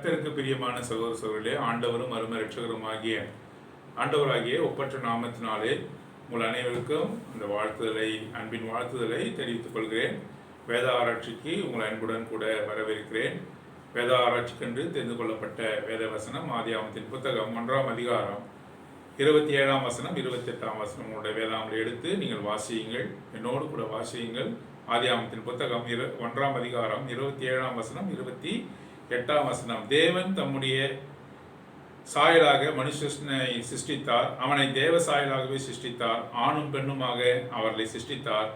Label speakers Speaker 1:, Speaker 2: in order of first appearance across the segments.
Speaker 1: கர்த்தருக்கு பிரியமான சகோதர சகோதரிகளே, ஆண்டவரும் அருமை இரட்சகருமாகிய ஆண்டவராகிய ஒப்பற்ற நாமத்தினாலே உங்கள் அனைவருக்கும் அந்த வாழ்த்துதலை, அன்பின் வாழ்த்துதலை தெரிவித்துக் கொள்கிறேன். வேத ஆராய்ச்சிக்கு உங்கள் அன்புடன் கூட வரவேற்கிறேன். வேத ஆராய்ச்சிக்கென்று தெரிந்து கொள்ளப்பட்ட வேத வசனம் ஆதியாகமத்தின் புத்தகம் 1ஆம் அதிகாரம் 27ஆம் வசனம் 28ஆம் வசனம் உங்களுடைய வேதாங்களை எடுத்து நீங்கள் வாசியுங்கள், என்னோடு கூட வாசியுங்கள். ஆதியாகமத்தின் புத்தகம் 1ஆம் அதிகாரம் 27ஆம் வசனம் 28ஆம் வசனம். தேவன் தம்முடைய சாயலாக மனுஷனை சிருஷ்டித்தார், அவனை தேவ சாயலாகவே சிருஷ்டித்தார், ஆணும் பெண்ணுமாக அவர்களை சிருஷ்டித்தார்.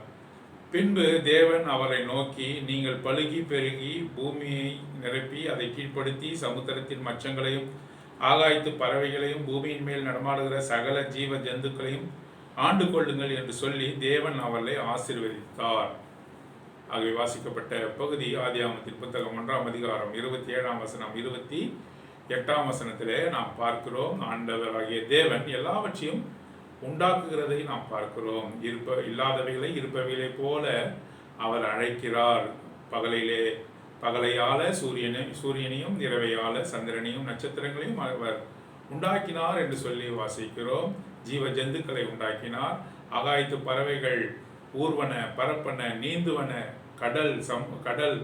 Speaker 1: பின்பு தேவன் அவரை நோக்கி, நீங்கள் பலுகி பெருகி பூமியை நிரப்பி அதை கீழ்ப்படுத்தி சமுத்திரத்தின் மச்சங்களையும் ஆகாயத்து பறவைகளையும் பூமியின் மேல் நடமாடுகிற சகல ஜீவ ஜந்துக்களையும் ஆண்டு கொள்ளுங்கள் என்று சொல்லி தேவன் அவர்களை ஆசீர்வதித்தார். ஆகவே வாசிக்கப்பட்ட பகுதி ஆதியாகமத்தின் புத்தகம் 1ஆம் அதிகாரம் 27ஆம் வசனம் 28ஆம் வசனத்திலே நாம் பார்க்கிறோம். ஆண்டவராகிய தேவன் எல்லாவற்றையும் உண்டாக்குகிறதை நாம் பார்க்கிறோம். இல்லாதவைகளை இருப்பவைகளை போல அவர் அழைக்கிறார். பகலையால சூரியனையும் இரவையால சந்திரனையும் நட்சத்திரங்களையும் அவர் உண்டாக்கினார் என்று சொல்லி வாசிக்கிறோம். ஜீவ ஜந்துக்களை உண்டாக்கினார். ஆகாயத்து பறவைகள் ஊர்வன, பரப்பன, நீந்துவன, கடல்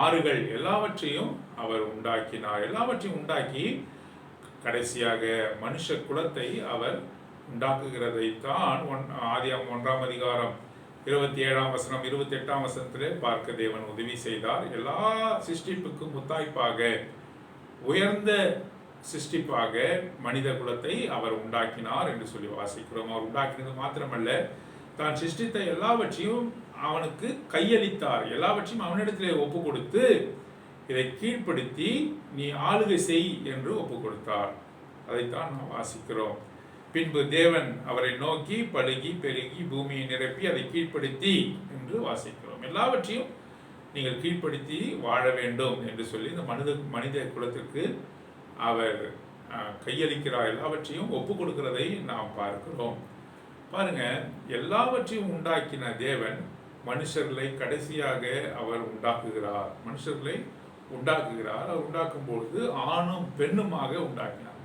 Speaker 1: ஆறுகள் எல்லாவற்றையும் அவர் உண்டாக்கினார். எல்லாவற்றையும் உண்டாக்கி கடைசியாக மனுஷ குலத்தை அவர் உண்டாக்குகிறதைத்தான் ஆதியாகமம் 1ஆம் அதிகாரம் 27ஆம் வசனம் 28ஆம் வசனத்திலே பார்க்க தேவன் உதவி செய்தார். எல்லா சிருஷ்டிப்புக்கும் முத்தாய்ப்பாக உயர்ந்த சிருஷ்டிப்பாக மனித குலத்தை அவர் உண்டாக்கினார் என்று சொல்லி வாசிக்கிறோம். அவர் உண்டாக்கினது மாத்திரமல்ல, தான் சிருஷ்டித்த எல்லாவற்றையும் அவனுக்கு கையளித்தார். எல்லாவற்றையும் அவனிடத்திலே ஒப்பு கொடுத்து இதை கீழ்ப்படுத்தி நீ ஆளுகை செய் என்று ஒப்பு கொடுத்தார். அதைத்தான் நாம் வாசிக்கிறோம். பின்பு தேவன் அவரை நோக்கி, பலுகி பெருகி பூமியை நிரப்பி அதை கீழ்ப்படுத்தி என்று வாசிக்கிறோம். எல்லாவற்றையும் நீங்கள் கீழ்ப்படுத்தி வாழ வேண்டும் என்று சொல்லி இந்த மனித குலத்திற்கு அவர் கையளிக்கிறார். எல்லாவற்றையும் ஒப்பு கொடுக்கிறதை நாம் பார்க்கிறோம். பாருங்க, எல்லாவற்றையும் உண்டாக்கின தேவன் மனுஷர்களை கடைசியாக அவர் உண்டாக்குகிறார். அவர் உண்டாக்கும் பொழுது ஆணும் பெண்ணுமாக உண்டாக்கினார்.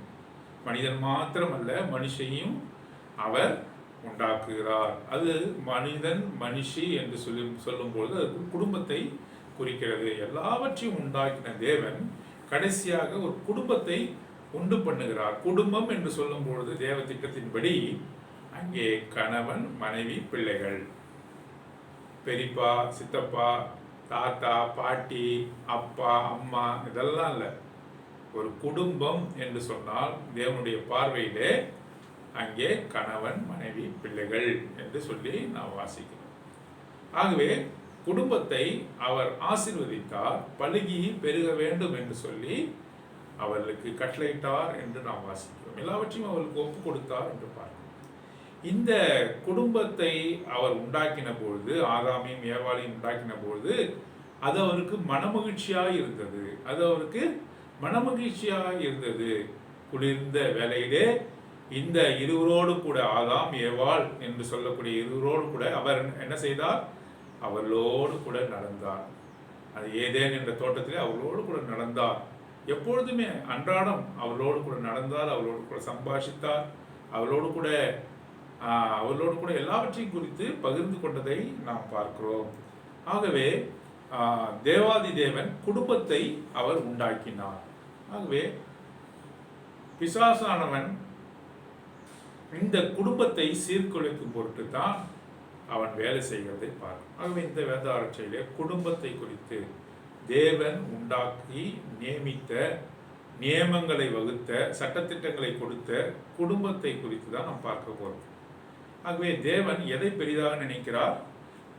Speaker 1: மனிதன் மாத்திரமல்ல, மனுஷையும் அவர் உண்டாக்குகிறார். அது மனிதன் மனுஷி என்று சொல்லும் பொழுது அது குடும்பத்தை குறிக்கிறது. எல்லாவற்றையும் உண்டாக்கின தேவன் கடைசியாக ஒரு குடும்பத்தை உண்டு பண்ணுகிறார். குடும்பம் என்று சொல்லும் பொழுது தேவ திட்டத்தின்படி அங்கே கணவன், மனைவி, பிள்ளைகள், பெரியப்பா, சித்தப்பா, தாத்தா, பாட்டி, அப்பா, அம்மா இதெல்லாம் இல்லை. ஒரு குடும்பம் என்று சொன்னால் தேவனுடைய பார்வையிலே அங்கே கணவன், மனைவி, பிள்ளைகள் என்று சொல்லி நாம் வாசிக்கிறோம். ஆகவே குடும்பத்தை அவர் ஆசீர்வதித்தார். பலுகி பெருக வேண்டும் என்று சொல்லி அவர்களுக்கு கட்டளையிட்டார் என்று நாம் வாசிக்கிறோம். எல்லாவற்றையும் அவர்களுக்கு ஒப்பு கொடுத்தார் என்று பார்க்கிறோம். இந்த குடும்பத்தை அவர் உண்டாக்கின பொழுது, ஆதாமையும் ஏவாளையும் உண்டாக்கின பொழுது அது அவருக்கு மனமகிழ்ச்சியாக இருந்தது. குளிர்ந்த வேளையிலே இந்த இருவரோடு கூட, ஆதாம் ஏவாள் என்று சொல்லக்கூடிய இருவரோடு கூட அவர் என்ன செய்தார்? அவர்களோடு கூட நடந்தார். அது ஏதேன் என்ற தோட்டத்திலே அவர்களோடு கூட நடந்தார். எப்பொழுதுமே அன்றாடம் அவர்களோடு கூட நடந்தார், அவர்களோடு கூட சம்பாஷித்தார், அவர்களோடு கூட எல்லாவற்றையும் குறித்து பகிர்ந்து கொண்டதை நாம் பார்க்கிறோம். ஆகவே தேவாதி தேவன் குடும்பத்தை அவர் உண்டாக்கினார். ஆகவே பிசாசானவன் இந்த குடும்பத்தை சீர்குலைக்கும் பொருட்டு தான் அவன் வேலை செய்கிறதை பார்க்கும். ஆகவே இந்த வேத ஆராய்ச்சியிலே குடும்பத்தை குறித்து தேவன் உண்டாக்கி நியமித்த, நியமங்களை வகுத்த, சட்டத்திட்டங்களை கொடுத்த குடும்பத்தை குறித்து தான் நாம் பார்க்க போறோம். ஆகவே தேவன் எதை பெரிதாக நினைக்கிறார்?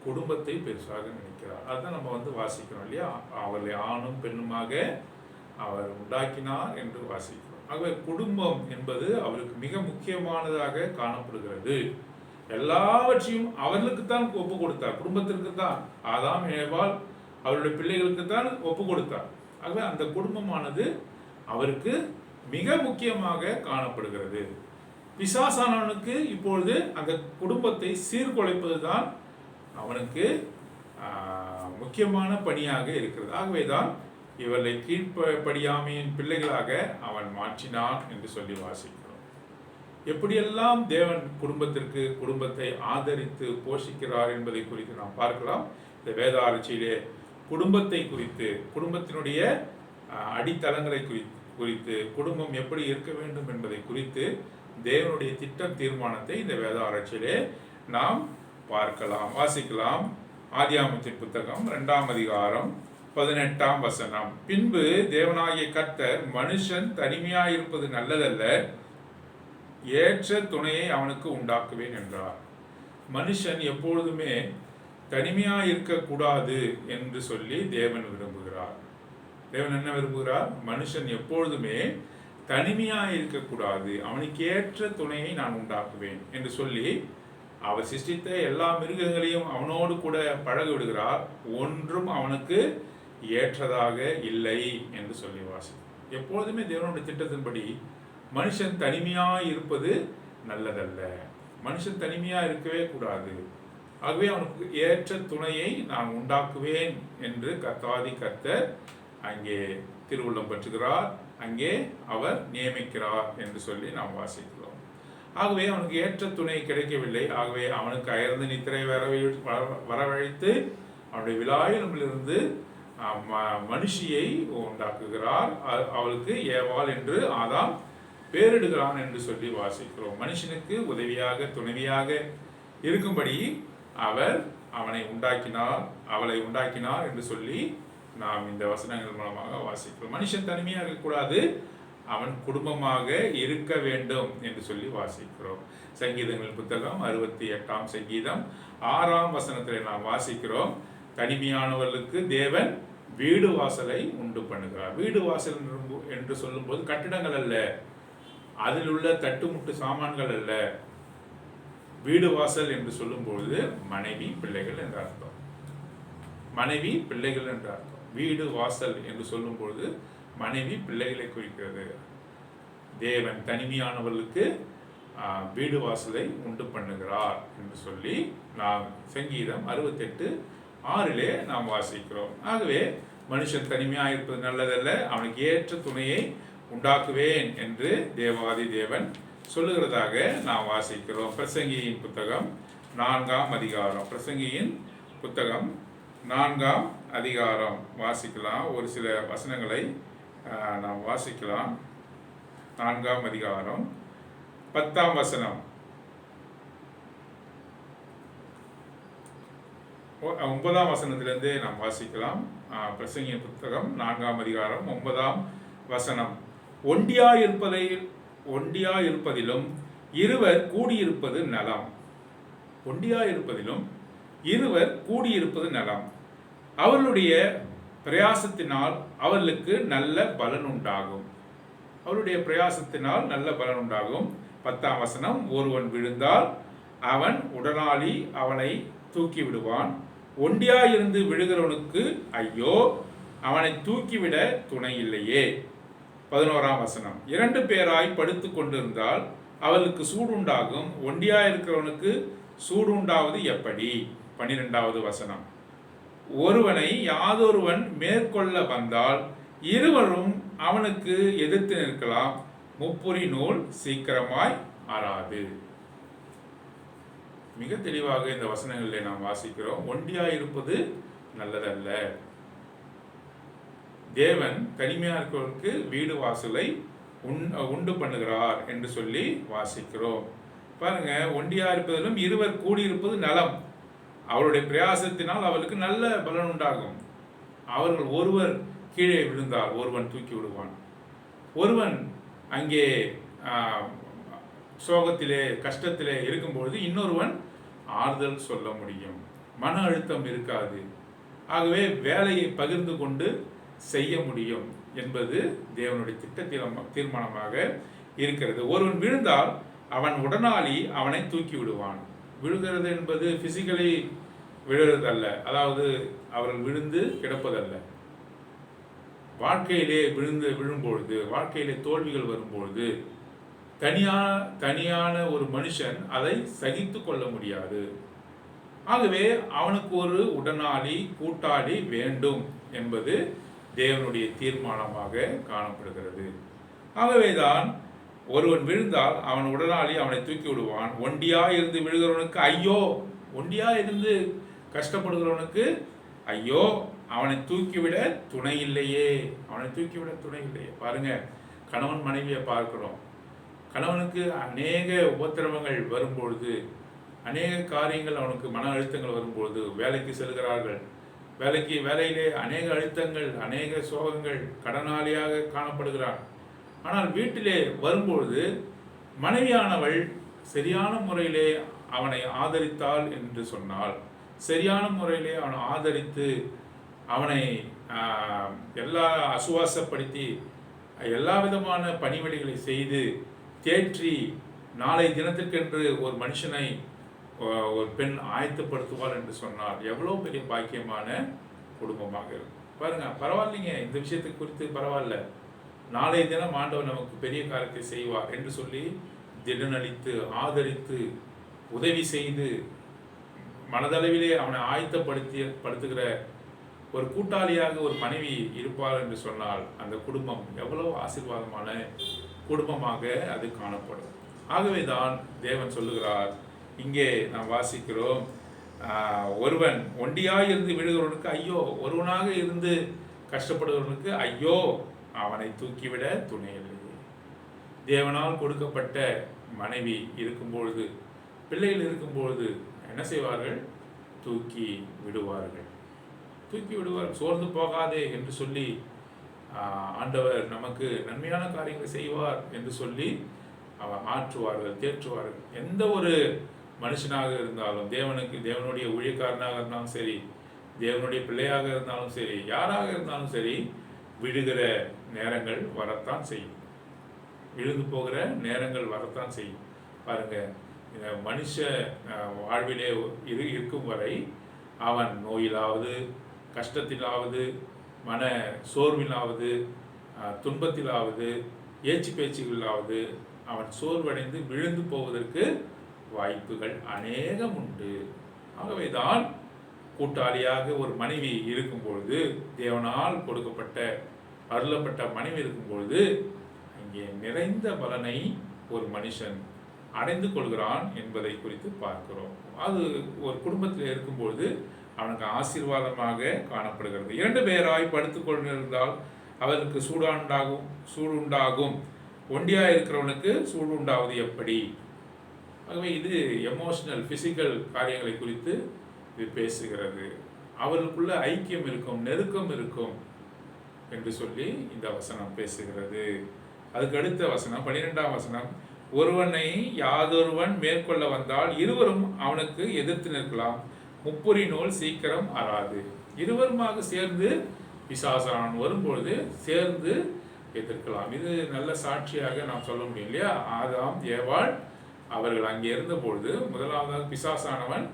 Speaker 1: குடும்பத்தை பெருசாக நினைக்கிறார். அதுதான் நம்ம வாசிக்கிறோம் இல்லையா? அவர்களை ஆணும் பெண்ணுமாக அவர் உண்டாக்கினார் என்று வாசிக்கிறோம். ஆகவே குடும்பம் என்பது அவருக்கு மிக முக்கியமானதாக காணப்படுகிறது. எல்லாவற்றையும் அவர்களுக்குத்தான் ஒப்பு கொடுத்தார். குடும்பத்திற்கு தான், ஆதாம் ஏவாள் அவருடைய பிள்ளைகளுக்கு தான் ஒப்பு கொடுத்தார். ஆகவே அந்த குடும்பமானது அவருக்கு மிக முக்கியமாக காணப்படுகிறது. பிசாசானவனுக்கு இப்பொழுது அந்த குடும்பத்தை சீர்குலைப்பது தான் அவனுக்கு முக்கியமான பணியாக இருக்கிறது. ஆகவேதான் இவர்களை கீழ்ப்படியாமையின் பிள்ளைகளாக அவன் மாற்றினான் என்று சொல்லி வாசிக்கிறோம். எப்படியெல்லாம் தேவன் குடும்பத்தை ஆதரித்து போஷிக்கிறார் என்பதை குறித்து நாம் பார்க்கலாம். இந்த வேத ஆராய்ச்சியிலே குடும்பத்தை குறித்து, குடும்பத்தினுடைய அடித்தளங்களை குறித்து, குடும்பம் எப்படி இருக்க வேண்டும் என்பதை குறித்து தேவனுடைய திட்டம் தீர்மானத்தை இந்த வேத ஆராய்ச்சியிலே நாம் பார்க்கலாம், வாசிக்கலாம். ஆதியாகமத்தின் புத்தகம் 2ஆம் அதிகாரம் 18ஆம் வசனம். பின்பு தேவனாகிய கர்த்தர், மனுஷன் தனிமையாயிருப்பது நல்லதல்ல, ஏற்ற துணையை அவனுக்கு உண்டாக்குவேன் என்றார். மனுஷன் எப்பொழுதுமே தனிமையாக இருக்கக்கூடாது என்று சொல்லி தேவன் விரும்புகிறார். தேவன் என்ன விரும்புகிறார்? மனுஷன் எப்பொழுதுமே தனிமையாக இருக்கக்கூடாது, அவனுக்கு ஏற்ற துணையை நான் உண்டாக்குவேன் என்று சொல்லி அவர் சிருஷ்டித்த எல்லா மிருகங்களையும் அவனோடு கூட பழக விடுகிறார். ஒன்றும் அவனுக்கு ஏற்றதாக இல்லை என்று சொல்லி வாசி. எப்பொழுதுமே தேவனுடைய திட்டத்தின்படி மனுஷன் தனிமையாக இருப்பது நல்லதல்ல, மனுஷன் தனிமையாக இருக்கவே கூடாது. ஆகவே அவனுக்கு ஏற்ற துணையை நான் உண்டாக்குவேன் என்று கர்த்தாதி கர்த்தர் அங்கே திருவுள்ளம் பற்றுகிறார், அங்கே அவர் நியமிக்கிறார் என்று சொல்லி நாம் வாசிக்கிறோம். ஆகவே அவனுக்கு ஏற்ற துணை கிடைக்கவில்லை. ஆகவே அவனுக்கு அயர்ந்து நித்திரை வரவழைத்து அவனுடைய விலாயிலிருந்து மனுஷியை உண்டாக்குகிறார். அவளுக்கு ஏவாள் என்று ஆதாம் பேரிடுகிறான் என்று சொல்லி வாசிக்கிறோம். மனுஷனுக்கு உதவியாக துணைவியாக இருக்கும்படி அவர் அவனை உண்டாக்கினார், அவளை உண்டாக்கினார் என்று சொல்லி நாம் இந்த வசனங்கள் மூலமாக வாசிக்கிறோம். மனுஷன் தனிமையாக இருக்கக்கூடாது, அவன் குடும்பமாக இருக்க வேண்டும் என்று சொல்லி வாசிக்கிறோம். சங்கீதங்கள் புத்தகம் 68ஆம் சங்கீதம் 6ஆம் வசனத்தில் நாம் வாசிக்கிறோம், தனிமையானவர்களுக்கு தேவன் வீடு வாசலை உண்டு பண்ணுகிறார். வீடு வாசல் என்று சொல்லும்போது கட்டிடங்கள் அல்ல, அதில் உள்ள தட்டுமுட்டு சாமான்கள் அல்ல. வீடு வாசல் என்று சொல்லும்போது மனைவி பிள்ளைகள் என்ற அர்த்தம். மனைவி பிள்ளைகள் என்ற அர்த்தம். வீடு வாசல் என்று சொல்லும்போது மனைவி பிள்ளைகளை குறிக்கிறது. தேவன் தனிமையானவர்களுக்கு வீடு வாசலை உண்டு பண்ணுகிறார் என்று சொல்லி நாம் சங்கீதம் 68:6 நாம் வாசிக்கிறோம். ஆகவே மனுஷன் தனிமையாக இருப்பது நல்லதல்ல, அவனுக்கு ஏற்ற துணையை உண்டாக்குவேன் என்று தேவாதி தேவன் சொல்லுகிறதாக நாம் வாசிக்கிறோம். பிரசங்கியின் புத்தகம் 4ஆம் அதிகாரம், பிரசங்கியின் புத்தகம் 4ஆம் அதிகாரம் வாசிக்கலாம். ஒரு சில வசனங்களை நாம் வாசிக்கலாம். 4ஆம் அதிகாரம் 10ஆம் வசனம், 9ஆம் வசனத்திலிருந்து நாம் வாசிக்கலாம். பிரசங்கியின் புத்தகம் 4ஆம் அதிகாரம் 9ஆம் வசனம். ஒண்டியாயிருப்பதிலும் இருவர் கூடியிருப்பது நலம். ஒண்டியாயிருப்பதிலும் இருவர் கூடியிருப்பது நலம். அவர்களுடைய பிரயாசத்தினால் அவர்களுக்கு நல்ல பலன் உண்டாகும். அவருடைய பிரயாசத்தினால் நல்ல பலன் உண்டாகும். 10ஆம் வசனம், ஒருவன் விழுந்தால் அவன் உடனாளி அவனை தூக்கி விடுவான். ஒண்டியாயிருந்து விழுகிறவனுக்கு ஐயோ, அவனை தூக்கிவிட துணை இல்லையே. 11ஆம் வசனம், 2 பேராய் படுத்து கொண்டிருந்தால் அவளுக்கு சூடுண்டாகும். ஒண்டியாயிருக்கிறவனுக்கு சூடுண்டாவது எப்படி? 12வது வசனம், ஒருவனை யாதொருவன் மேற்கொள்ள வந்தால் இருவரும் அவனுக்கு எதிர்த்து நிற்கலாம். முப்புரி நூல் சீக்கிரமாய் ஆறாது. மிக தெளிவாக இந்த வசனங்களில் நாம் வாசிக்கிறோம், ஒண்டியாயிருப்பது நல்லதல்ல. தேவன் தனிமையாக இருக்கிறவருக்கு வீடு வாசலை உண்டு பண்ணுகிறார் என்று சொல்லி வாசிக்கிறோம். பாருங்க, ஒண்டியா இருப்பதிலும் இருவர் கூடியிருப்பது நலம். அவருடைய பிரயாசத்தினால் அவளுக்கு நல்ல பலன் உண்டாகும். அவர்கள் ஒருவர் கீழே விழுந்தால் ஒருவன் தூக்கி விடுவான். ஒருவன் அங்கே சோகத்திலே கஷ்டத்திலே இருக்கும்பொழுது இன்னொருவன் ஆறுதல் சொல்ல முடியும். மன அழுத்தம் இருக்காது. ஆகவே வேலையை பகிர்ந்து கொண்டு செய்ய முடியும் என்பது தேவனுடைய திட்ட தீர்மானமாக இருக்கிறது. ஒருவன் விழுந்தால் அவன் உடனாளி அவனை தூக்கி விடுவான். விழுகிறது என்பது பிசிக்கலி விழுறதல்ல, அதாவது அவர்கள் விழுந்து கிடப்பதல்ல. வாழ்க்கையிலே விழும்பொழுது, வாழ்க்கையிலே தோல்விகள் வரும்பொழுது தனியான ஒரு மனுஷன் அதை சகித்து கொள்ள முடியாது. ஆகவே அவனுக்கு ஒரு உடனாளி கூட்டாளி வேண்டும் என்பது தேவனுடைய தீர்மானமாக காணப்படுகிறது. ஆகவேதான் ஒருவன் விழுந்தால் அவன் உடனாளி அவனை தூக்கி விடுவான். ஒண்டியா இருந்து விழுகிறவனுக்கு ஐயோ, ஒண்டியா இருந்து கஷ்டப்படுகிறவனுக்கு ஐயோ, அவனை தூக்கிவிட துணை இல்லையே, அவனை தூக்கிவிட துணை இல்லையே. பாருங்க, கணவன் மனைவியை பார்க்கிறோம். கணவனுக்கு அநேக உபத்திரவங்கள் வரும்பொழுது, அநேக காரியங்கள் அவனுக்கு மன அழுத்தங்கள் வரும்பொழுது, வேலைக்கு செல்கிறார்கள், வேலையிலே அநேக அழுத்தங்கள், அநேக சோகங்கள், கடனாளியாக காணப்படுகிறான். ஆனால் வீட்டிலே வரும்பொழுது மனைவியானவள் சரியான முறையிலே அவனை ஆதரித்தாள் என்று சொன்னால், சரியான முறையிலே அவனை ஆதரித்து அவனை எல்லா அசுவாசப்படுத்தி எல்லா விதமான பணிவிடைகளை செய்து தேற்றி நாளை தினத்திற்கென்று ஒரு மனுஷனை ஒரு பெண் ஆயத்தப்படுத்துவாள் என்று சொன்னால் எவ்வளோ பெரிய பாக்கியமான குடும்பமாக இருக்கும். பாருங்க, பரவாயில்லைங்க, இந்த விஷயத்தை குறித்து பரவாயில்ல, நாளைய தினம் ஆண்டவர் நமக்கு பெரிய காரியத்தை செய்வார் என்று சொல்லி திடனளித்து ஆதரித்து உதவி செய்து மனதளவிலே அவனை ஆயத்தப்படுத்துகிற ஒரு கூட்டாளியாக ஒரு மனைவி இருப்பார் என்று சொன்னால் அந்த குடும்பம் எவ்வளவு ஆசீர்வாதமான குடும்பமாக அது காணப்படும். ஆகவே தான் தேவன் சொல்லுகிறார், இங்கே நாம் வாசிக்கிறோம், ஒருவன் ஒண்டியாயிருந்து விழுகிறவனுக்கு ஐயோ, ஒருவனாக இருந்து கஷ்டப்படுகிறவனுக்கு ஐயோ, அவனை தூக்கிவிட துணையில்லை. தேவனால் கொடுக்கப்பட்ட மனைவி இருக்கும்பொழுது, பிள்ளைகள் இருக்கும்பொழுது என்ன செய்வார்கள்? தூக்கி விடுவார்கள். சோர்ந்து போகாதே என்று சொல்லி ஆண்டவர் நமக்கு நன்மையான காரியங்களை செய்வார் என்று சொல்லி அவர் ஆற்றுவார்கள், தேற்றுவார்கள். எந்த ஒரு மனுஷனாக இருந்தாலும், தேவனுடைய ஊழியக்காரனாக இருந்தாலும் சரி, தேவனுடைய பிள்ளையாக இருந்தாலும் சரி, யாராக இருந்தாலும் சரி, விழுகிற நேரங்கள் வரத்தான் செய்யும், விழுந்து போகிற நேரங்கள் வரத்தான் செய்யும். பாருங்க, இந்த மனுஷ வாழ்விலே இருக்கும் வரை அவன் நோயிலாவது, கஷ்டத்திலாவது, மன சோர்விலாவது, துன்பத்திலாவது, ஏச்சு பேச்சுகளாவது அவன் சோர்வடைந்து விழுந்து போவதற்கு வாய்ப்புகள் அநேகம் உண்டு. ஆகவேதான் கூட்டாளியாக ஒரு மனைவி இருக்கும் பொழுது, தேவனால் கொடுக்கப்பட்ட அருளப்பட்ட மனைவி இருக்கும் பொழுது, அங்கே நிறைந்த பலனை ஒரு மனுஷன் அடைந்து கொள்கிறான் என்பதை குறித்து பார்க்கிறோம். அது ஒரு குடும்பத்தில் இருக்கும்பொழுது அவனுக்கு ஆசீர்வாதமாக காணப்படுகிறது. 2 பேராய் படுத்துக் கொண்டிருந்தால் அவருக்கு சூடு உண்டாகும். ஒண்டியா இருக்கிறவனுக்கு சூடு உண்டாவது எப்படி? ஆகவே இது எமோஷனல், பிசிக்கல் காரியங்களை குறித்து இது பேசுகிறது. அவர்களுக்குள்ள ஐக்கியம் இருக்கும், நெருக்கம் இருக்கும் என்று சொல்லி இந்த வசனம் பேசுகிறது. அதுக்கு அடுத்த வசனம் 12ஆம் வசனம், ஒருவனை யாதொருவன் மேற்கொள்ள வந்தால் இருவரும் அவனுக்கு எதிர்த்து நிற்கலாம், முப்புரி நூல் சீக்கிரம் அறாது. இருவருமாக சேர்ந்து பிசாசான் வரும்பொழுது சேர்ந்து எதிர்க்கலாம். இது நல்ல சாட்சியாக நாம் சொல்ல முடியும் இல்லையா? ஆதாம் ஏவாள் அவர்கள் அங்கே இருந்த பொழுது முதலாவதாக பிசாசானவன்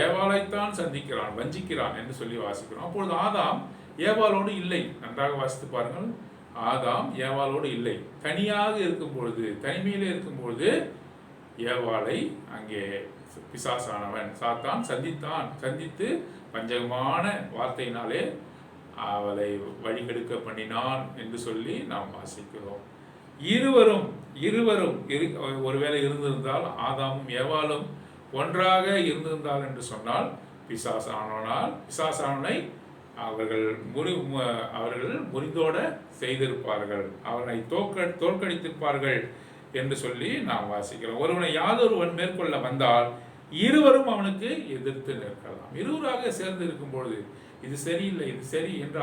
Speaker 1: ஏவாளைத்தான் சந்திக்கிறான், வஞ்சிக்கிறான் என்று சொல்லி வாசிக்கிறோம். அப்பொழுது ஆதாம் ஏவாளோடு இல்லை. நன்றாக வாசித்து பாருங்கள், ஆதாம் ஏவாளோடு இல்லை, தனியாக இருக்கும் பொழுது, தனிமையிலே இருக்கும் பொழுது ஏவாளை அங்கே பிசாசானவன் சாத்தான் சந்தித்து பஞ்சகமான வார்த்தையினாலே அவளை வழிகெடுக்க பண்ணினான் என்று சொல்லி நாம் வாசிக்கிறோம். இருவரும் ஒருவேளை இருந்திருந்தால், ஆதாமும் ஏவாளும் ஒன்றாக இருந்திருந்தால் என்று சொன்னால், பிசாசானவனை அவர்கள் முறிந்தோட செய்திருப்பார்கள், அவனை தோற்கடித்திருப்பார்கள் என்று சொல்லி நாம் வாசிக்கிறோம். ஒருவனை யாதொருவன் மேற்கொள்ள வந்தால் இருவரும் அவனுக்கு எதிர்த்து நிற்கலாம். இருவராக சேர்ந்து இருக்கும் பொழுது இது சரியில்லை, இது சரி என்ற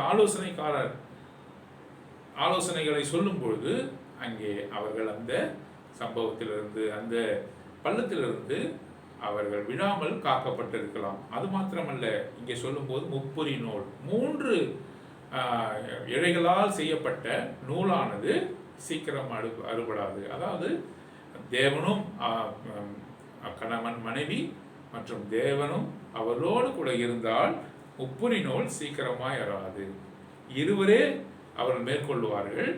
Speaker 1: ஆலோசனைகளை சொல்லும் பொழுது அங்கே அவர்கள் அந்த சம்பவத்திலிருந்து, அந்த பள்ளத்திலிருந்து அவர்கள் விழாமல் காக்கப்பட்டிருக்கலாம். அது மாத்திரமல்ல, இங்கே சொல்லும்போது முப்புரி நூல், 3 இழைகளால் செய்யப்பட்ட நூலானது சீக்கிரம் அறுபடாது. அதாவது தேவனும் கணவன் மனைவி மற்றும் தேவனும் அவரோடு கூட இருந்தால் முப்புரி நூல் சீக்கிரமாய் அறாது. இருவரே அவர்கள் மேற்கொள்வார்கள்.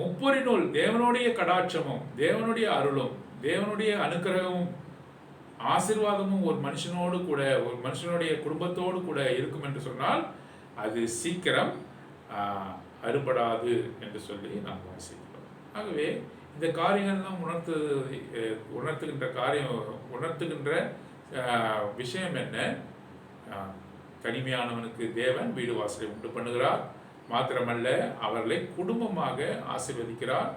Speaker 1: முப்புரி நூல் தேவனுடைய கடாட்சமும், தேவனுடைய அருளும், தேவனுடைய அனுக்கிரகமும், ஆசீர்வாதமும் ஒரு மனுஷனோடு கூட, ஒரு மனுஷனுடைய குடும்பத்தோடு கூட இருக்கும் என்று சொன்னால் அது சீக்கிரம் அறுபடாது என்று சொல்லி நாம் வாசிக்கிறோம். ஆகவே இந்த காரியங்கள்லாம் உணர்த்துகின்ற விஷயம் என்ன? தனிமையானவனுக்கு தேவன் வீடு வாசலை உண்டு பண்ணுகிறார். மாத்திரமல்ல, அவர்களை குடும்பமாக ஆசீர்வதிக்கிறார்.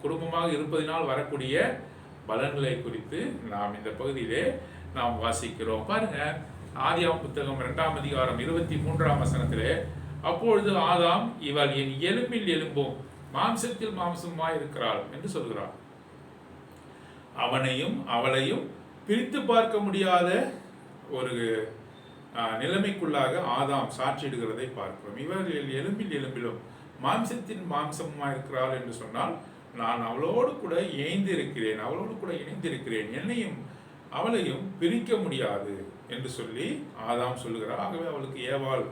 Speaker 1: குடும்பமாக இருப்பதினால் வரக்கூடிய பலன்களை குறித்து நாம் இந்த பகுதியிலே நாம் வாசிக்கிறோம். பாருங்க, ஆதியாகமம் புத்தகம் 2ஆம் அதிகாரம் 23ஆம் வசனத்திலே, அப்பொழுது ஆதாம், இவள் என் எலும்பில் எலும்பும் மாம்சத்தில் மாம்சமாய் இருக்கிறாள் என்று சொல்கிறார். அவனையும் அவளையும் பிரித்து பார்க்க முடியாத ஒரு நிலைமைக்குள்ளாக ஆதாம் சாட்சியிடுகிறதை பார்க்கிறோம். இவர்கள் எலும்பில் எலும்பிலும் மாம்சத்தின் மாம்சமாக இருக்கிறாள் என்று சொன்னால், நான் அவளோடு கூட இணைந்திருக்கிறேன், அவளோடு கூட இணைந்திருக்கிறேன், என்னையும் அவளையும் பிரிக்க முடியாது என்று சொல்லி ஆதாம் சொல்லுகிறார். ஆகவே அவளுக்கு ஏவாள்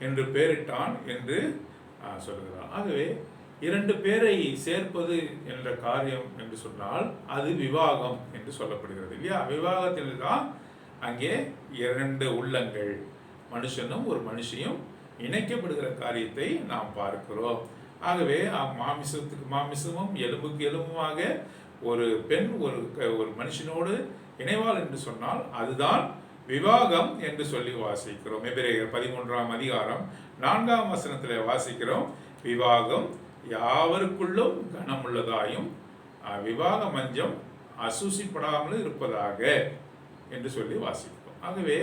Speaker 1: என்று பெயரிட்டான் என்று சொல்லுகிறார். ஆகவே 2 பேரை சேர்ப்பது என்ற காரியம் என்று சொன்னால் அது விவாகம் என்று சொல்லப்படுகிறது இல்லையா? விவாகத்தில் தான் அங்கே 2 உள்ளங்கள், மனுஷனும் ஒரு மனுஷியும் இணைக்கப்படுகிற காரியத்தை நாம் பார்க்கிறோம். ஆகவே மாமிசத்துக்கு மாமிசமும் எலும்புக்கு எலும்புமாக ஒரு பெண் ஒரு மனுஷனோடு இணைவாள் என்று சொன்னால் அதுதான் விவாகம் என்று சொல்லி வாசிக்கிறோம். எபிரேயர் 13ஆம் அதிகாரம் 4ஆம் வசனத்தில் வாசிக்கிறோம், விவாகம் யாவருக்குள்ளும் கனமுள்ளதாயும் விவாக மஞ்சம் அசூசிப்படாமல் இருப்பதாக என்று சொல்லி வாசிக்கிறோம். ஆகவே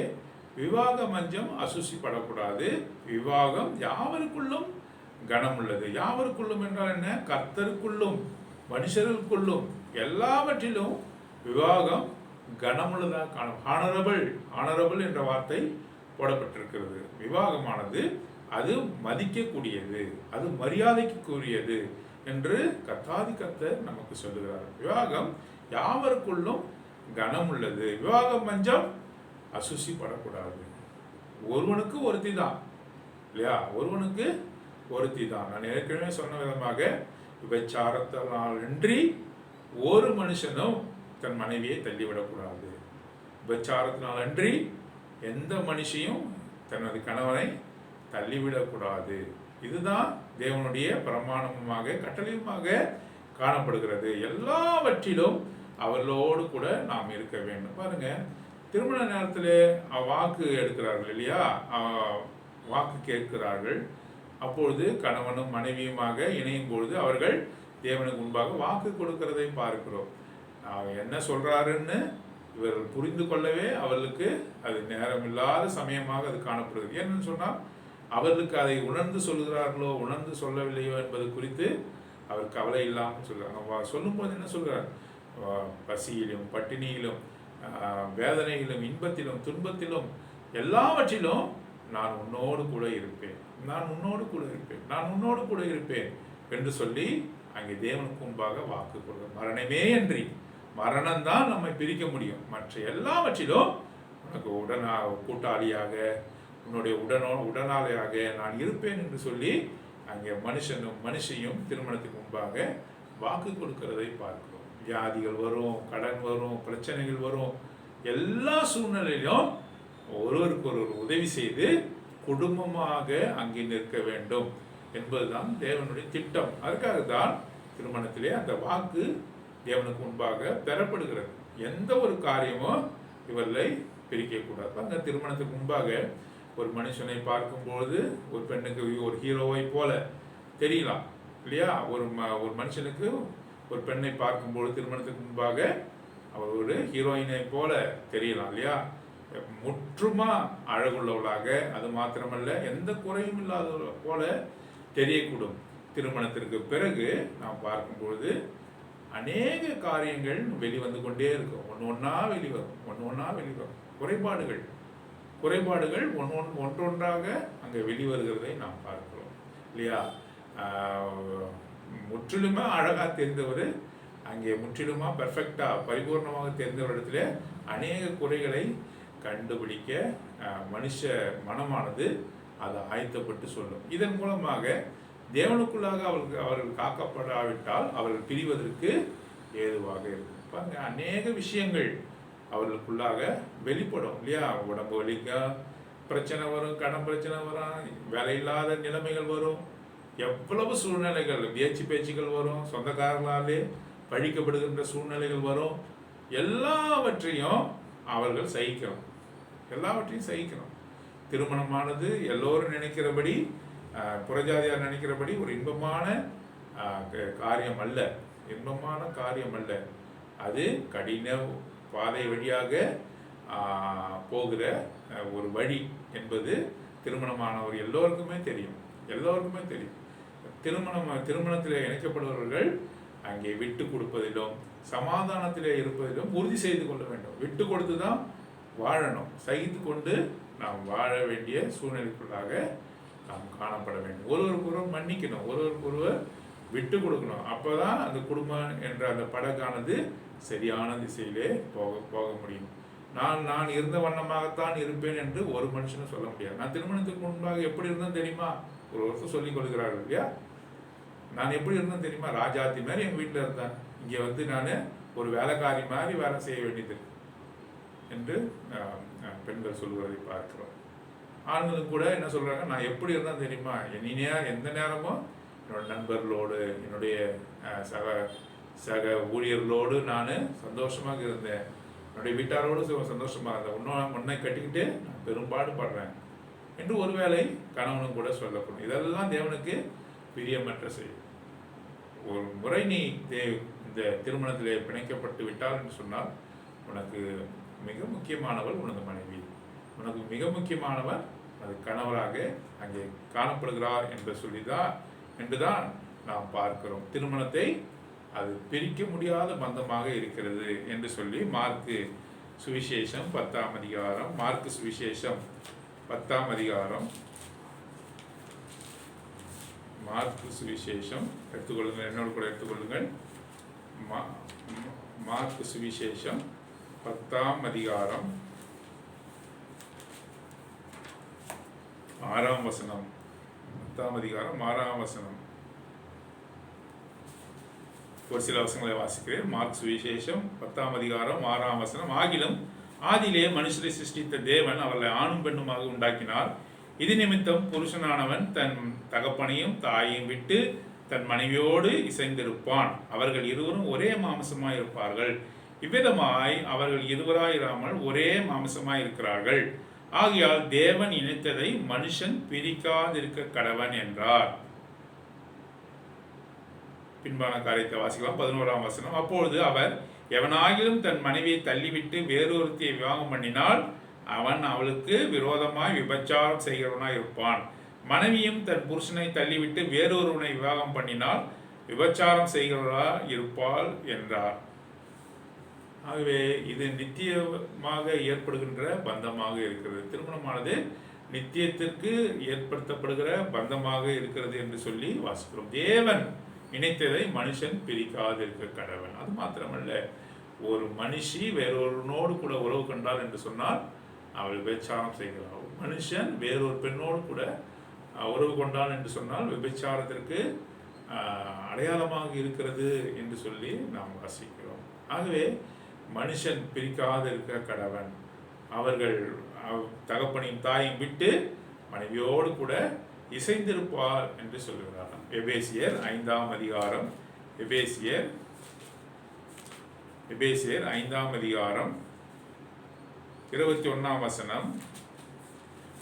Speaker 1: விவாக மஞ்சம் அசூசிப்படக்கூடாது. விவாகம் யாவருக்குள்ளும் கனமுள்ளது. யாவருக்குள்ளும் என்றால் என்ன? கர்த்தருக்குள்ளும் மனுஷர்களுக்குள்ளும் எல்லாவற்றிலும் விவாகம் கனமுள்ளதாக காணும். ஆனரபிள் என்ற வார்த்தை போடப்பட்டிருக்கிறது. விவாகமானது அது மதிக்கக்கூடியது, அது மரியாதைக்குரியது என்று கர்த்தர் நமக்கு சொல்லுகிறார். விவாகம் யாவருக்குள்ளும் கனம் உள்ளது. விவாகம் மஞ்சம் அசுசிப்படக்கூடாது. ஒருவனுக்கு ஒருத்தி தான் இல்லையா? ஒருவனுக்கு ஒருத்தி தான். நான் ஏற்கனவே சொன்ன விதமாக விபச்சாரத்தினாலின்றி ஒரு மனுஷனும் தன் மனைவியை தள்ளிவிடக்கூடாது. விபச்சாரத்தினாலன்றி எந்த மனுஷியும் தனது கணவனை தள்ளிவிடக்கூடாது. இதுதான் தேவனுடைய பிரமாணமாக கட்டளையுமாக காணப்படுகிறது. எல்லாவற்றிலும் அவர்களோடு கூட நாம் இருக்க வேண்டும். பாருங்க, திருமண நேரத்தில் வாக்கு எடுக்கிறார்கள் இல்லையா? வாக்கு கேட்கிறார்கள். அப்பொழுது கணவனும் மனைவியுமாக இணையும் பொழுது அவர்கள் தேவனுக்கு முன்பாக வாக்கு கொடுக்கிறதை பார்க்கிறோம். என்ன சொல்றாருன்னு இவர்கள் புரிந்து கொள்ளவே அவர்களுக்கு அது நேரமில்லாத சமயமாக அது காணப்படுகிறது. ஏன்னு சொன்னால் அவர்களுக்கு அதை உணர்ந்து சொல்கிறார்களோ உணர்ந்து சொல்லவில்லையோ என்பது குறித்து அவர் கவலை இல்லாமல் சொல்கிறாங்க. சொல்லும்போது என்ன சொல்கிறார்? பசியிலும் பட்டினியிலும் வேதனையிலும் இன்பத்திலும் துன்பத்திலும் எல்லாவற்றிலும் நான் உன்னோடு கூட இருப்பேன், நான் உன்னோடு கூட இருப்பேன், நான் உன்னோடு கூட இருப்பேன் என்று சொல்லி அங்கே தேவனுக்கு முன்பாக வாக்கு கொடுக்க. மரணமே அன்றி, மரணம்தான் நம்மை பிரிக்க முடியும். மற்ற எல்லாவற்றிலும் உனக்கு கூட்டாளியாக உன்னுடைய உடனாளியாக நான் இருப்பேன் என்று சொல்லி அங்கே மனுஷனும் மனுஷியும் திருமணத்துக்கு முன்பாக வாக்கு கொடுக்கிறதை பார்க்கிறோம். வியாதிகள் வரும், கடன் வரும், பிரச்சனைகள் வரும், எல்லா சூழ்நிலையிலும் ஒருவருக்கு ஒருவர் உதவி செய்து குடும்பமாக அங்கே நிற்க வேண்டும் என்பதுதான் தேவனுடைய திட்டம். அதுக்காகத்தான் திருமணத்திலே அந்த வாக்கு தேவனுக்கு முன்பாக பெறப்படுகிறது. எந்த ஒரு காரியமும் இவர்களை பிரிக்கக்கூடாது. அந்த திருமணத்துக்கு முன்பாக ஒரு மனுஷனை பார்க்கும்போது ஒரு பெண்ணுக்கு ஒரு ஹீரோவை போல தெரியலாம் இல்லையா? ஒரு மனுஷனுக்கு ஒரு பெண்ணை பார்க்கும்போது திருமணத்துக்கு முன்பாக அவர் ஒரு ஹீரோயினை போல தெரியலாம் இல்லையா? முற்றுமா அழகுள்ளவளாக, அது மாத்திரமல்ல எந்த குறையும் இல்லாத போல தெரியக்கூடும். திருமணத்திற்கு பிறகு நாம் பார்க்கும்பொழுது அநேக காரியங்கள் வெளிவந்து கொண்டே இருக்கும். ஒன்றொன்னா வெளிவரும். குறைபாடுகள் ஒன்றொன்றாக அங்கே வெளிவருகிறதை நாம் பார்க்கிறோம் இல்லையா? முற்றிலுமா அழகாக தெரிந்தவர் அங்கே முற்றிலுமா பெர்ஃபெக்டாக பரிபூர்ணமாக தெரிந்தவரிடத்துல அநேக குறைகளை கண்டுபிடிக்க மனுஷ மனமானது அதை ஆயத்தப்பட்டு சொல்லும். இதன் மூலமாக தேவனுக்குள்ளாக அவர்கள் காக்கப்படாவிட்டால் அவர்கள் பிரிவதற்கு ஏதுவாக இருக்கும். பாருங்க, அநேக விஷயங்கள் அவர்களுக்குள்ளாக வெளிப்படும் இல்லையா? உடம்பு வலிக்க, பிரச்சனை வரும், கடன் பிரச்சனை வரும், வேலையில்லாத நிலைமைகள் வரும், எவ்வளவு சூழ்நிலைகள், பேச்சுகள் வரும், சொந்தக்காரர்களாலே பழிக்கப்படுகின்ற சூழ்நிலைகள் வரும். எல்லாவற்றையும் அவர்கள் சகிக்கணும், எல்லாவற்றையும் சகிக்கணும். திருமணமானது எல்லோரும் நினைக்கிறபடி, புறஜாதியார் நினைக்கிறபடி ஒரு இன்பமான காரியம் அல்ல, இன்பமான காரியம் அல்ல. அது கடின பாதை வழியாக போகிற ஒரு வழி என்பது திருமணமானவர் எல்லோருக்குமே தெரியும், எல்லோருக்குமே தெரியும். திருமணத்தில் இணைக்கப்படுபவர்கள் அங்கே விட்டு கொடுப்பதிலும் சமாதானத்திலே இருப்பதிலும் உறுதி செய்து கொள்ள வேண்டும். விட்டு கொடுத்து தான் வாழணும், சகித்து கொண்டு நாம் வாழ வேண்டிய சூழ்நிலைக்குள்ளாக நாம் காணப்பட வேண்டும். ஒருவருக்கொருவர் மன்னிக்கணும், ஒருவருக்கொருவர் விட்டு கொடுக்கணும். அப்போதான் அந்த குடும்பம் என்ற அந்த படகானது சரியான திசையிலே போக முடியும். நான் இருந்த வண்ணமாகத்தான் இருப்பேன் என்று ஒரு மனுஷனும் சொல்ல முடியாது. நான் திருமணத்துக்கு முன்பாக எப்படி இருந்தேன் தெரியுமா? ஒரு வருஷம் சொல்லிக் கொள்கிறார்கள் இல்லையா? நான் எப்படி இருந்தேன் தெரியுமா? ராஜாத்தி மாதிரி எங்கள் வீட்டில் இருந்தேன். இங்கே வந்து நான் ஒரு வேலைக்காரி மாதிரி வேலை செய்ய வேண்டியது என்று பெண்கள் சொல்வதை பார்க்கிறோம். ஆண்களும் கூட என்ன சொல்கிறாங்க, நான் எப்படி இருந்தேன் தெரியுமா? எந்த நேரமும் என்னோட நண்பர்களோடு, என்னுடைய சக ஊழியர்களோடு நான் சந்தோஷமாக இருந்தேன், என்னுடைய வீட்டாரோடு சந்தோஷமாக இருந்தேன், உன்னை கட்டிக்கிட்டு நான் பெரும்பாடு படுறேன் என்று ஒருவேளை கணவனும் கூட சொல்லக்கூடும். இதெல்லாம் தேவனுக்கு பிரியமற்ற செய்யும். ஒரு முறை நீ இந்த திருமணத்திலே பிணைக்கப்பட்டு விட்டால் என்று சொன்னால் உனக்கு மிக முக்கியமானவள் உனது மனைவி, உனக்கு மிக முக்கியமானவர் அது கணவராக அங்கே காணப்படுகிறார் என்றுதான் நாம் பார்க்கிறோம். திருமணத்தை அது பிரிக்க முடியாத பந்தமாக இருக்கிறது என்று சொல்லி மார்க்கு சுவிசேஷம் 10ஆம் அதிகாரம், மார்க்கு சுவிசேஷம் 10ஆம் அதிகாரம், மார்க்கு சுவிசேஷம் எடுத்துக்கொள்ளுங்கள், என்னோடு கூட எடுத்துக்கொள்ளுங்கள். மார்க்கு சுவிசேஷம் 10ஆம் அதிகாரம் 6ஆம் வசனம். 10ஆம் அதிகாரம் 6ஆம் வசனம். ஒரு சில வசனங்களை வாசிக்கிறேன். மார்க் சுவிசேஷம் 10ஆம் அதிகாரம் 6ஆம் வசனம். ஆகிலும் ஆதியிலே மனுஷரை சிருஷ்டித்த தேவன் அவர்களை ஆணும் பெண்ணுமாக உண்டாக்கினார். இது நிமித்தம் புருஷனானவன் தன் தகப்பனையும் தாயையும் விட்டு தன் மனைவியோடு இசைந்திருப்பான், அவர்கள் இருவரும் ஒரே மாம்சமாய் இருப்பார்கள். இவ்விதமாய் அவர்கள் இருவராயிராமல் ஒரே மாம்சமாய் இருக்கிறார்கள். ஆகையால் தேவன் இணைத்ததை மனுஷன் பிரிக்காதிருக்க கடவன் என்றார். பின்பான காரியத்தை வாசிக்கலாம். 11ஆம் வசனம். அப்பொழுது அவர், எவனாகிலும் தன் மனைவியை தள்ளிவிட்டு வேறொருத்தியை விவாகம் பண்ணினால் அவன் அவளுக்கு விரோதமாய் விபச்சாரம் செய்கிறவனாய் இருப்பான். மனைவியும் தன் புருஷனை தள்ளிவிட்டு வேறொருவனை விவாகம் பண்ணினால் விபச்சாரம் செய்கிறவரா இருப்பாள் என்றார். ஆகவே இது நித்தியமாக ஏற்படுகின்ற பந்தமாக இருக்கிறது. திருமணமானது நித்தியத்திற்கு ஏற்படுத்தப்படுகிற பந்தமாக இருக்கிறது என்று சொல்லி வாசிக்கிறோம். தேவன் இணைத்ததை மனுஷன் பிரிக்காதிருக்க கடவன். அது மாத்திரமல்ல, ஒரு மனுஷி வேறொருவனோடு கூட உறவு கண்டாள் என்று சொன்னால் அவள் விபச்சாரம் செய்கிறாள். மனுஷன் வேறொரு பெண்ணோடு கூட உறவு கொண்டாள் என்று சொன்னால் விபச்சாரத்திற்கு அடையாளமாக இருக்கிறது என்று சொல்லி நாம் வாசிக்கிறோம். ஆகவே மனுஷன் பிரிக்காதிருக்க கடவன். அவர்கள் தகப்பனையும் தாயையும் விட்டு மனைவியோடு கூட இசைந்திருப்பார் என்று சொல்லுகிறார். எபேசியர் 5ஆம் அதிகாரம், எபேசியர் 5ஆம் அதிகாரம் 21ஆம் வசனம்.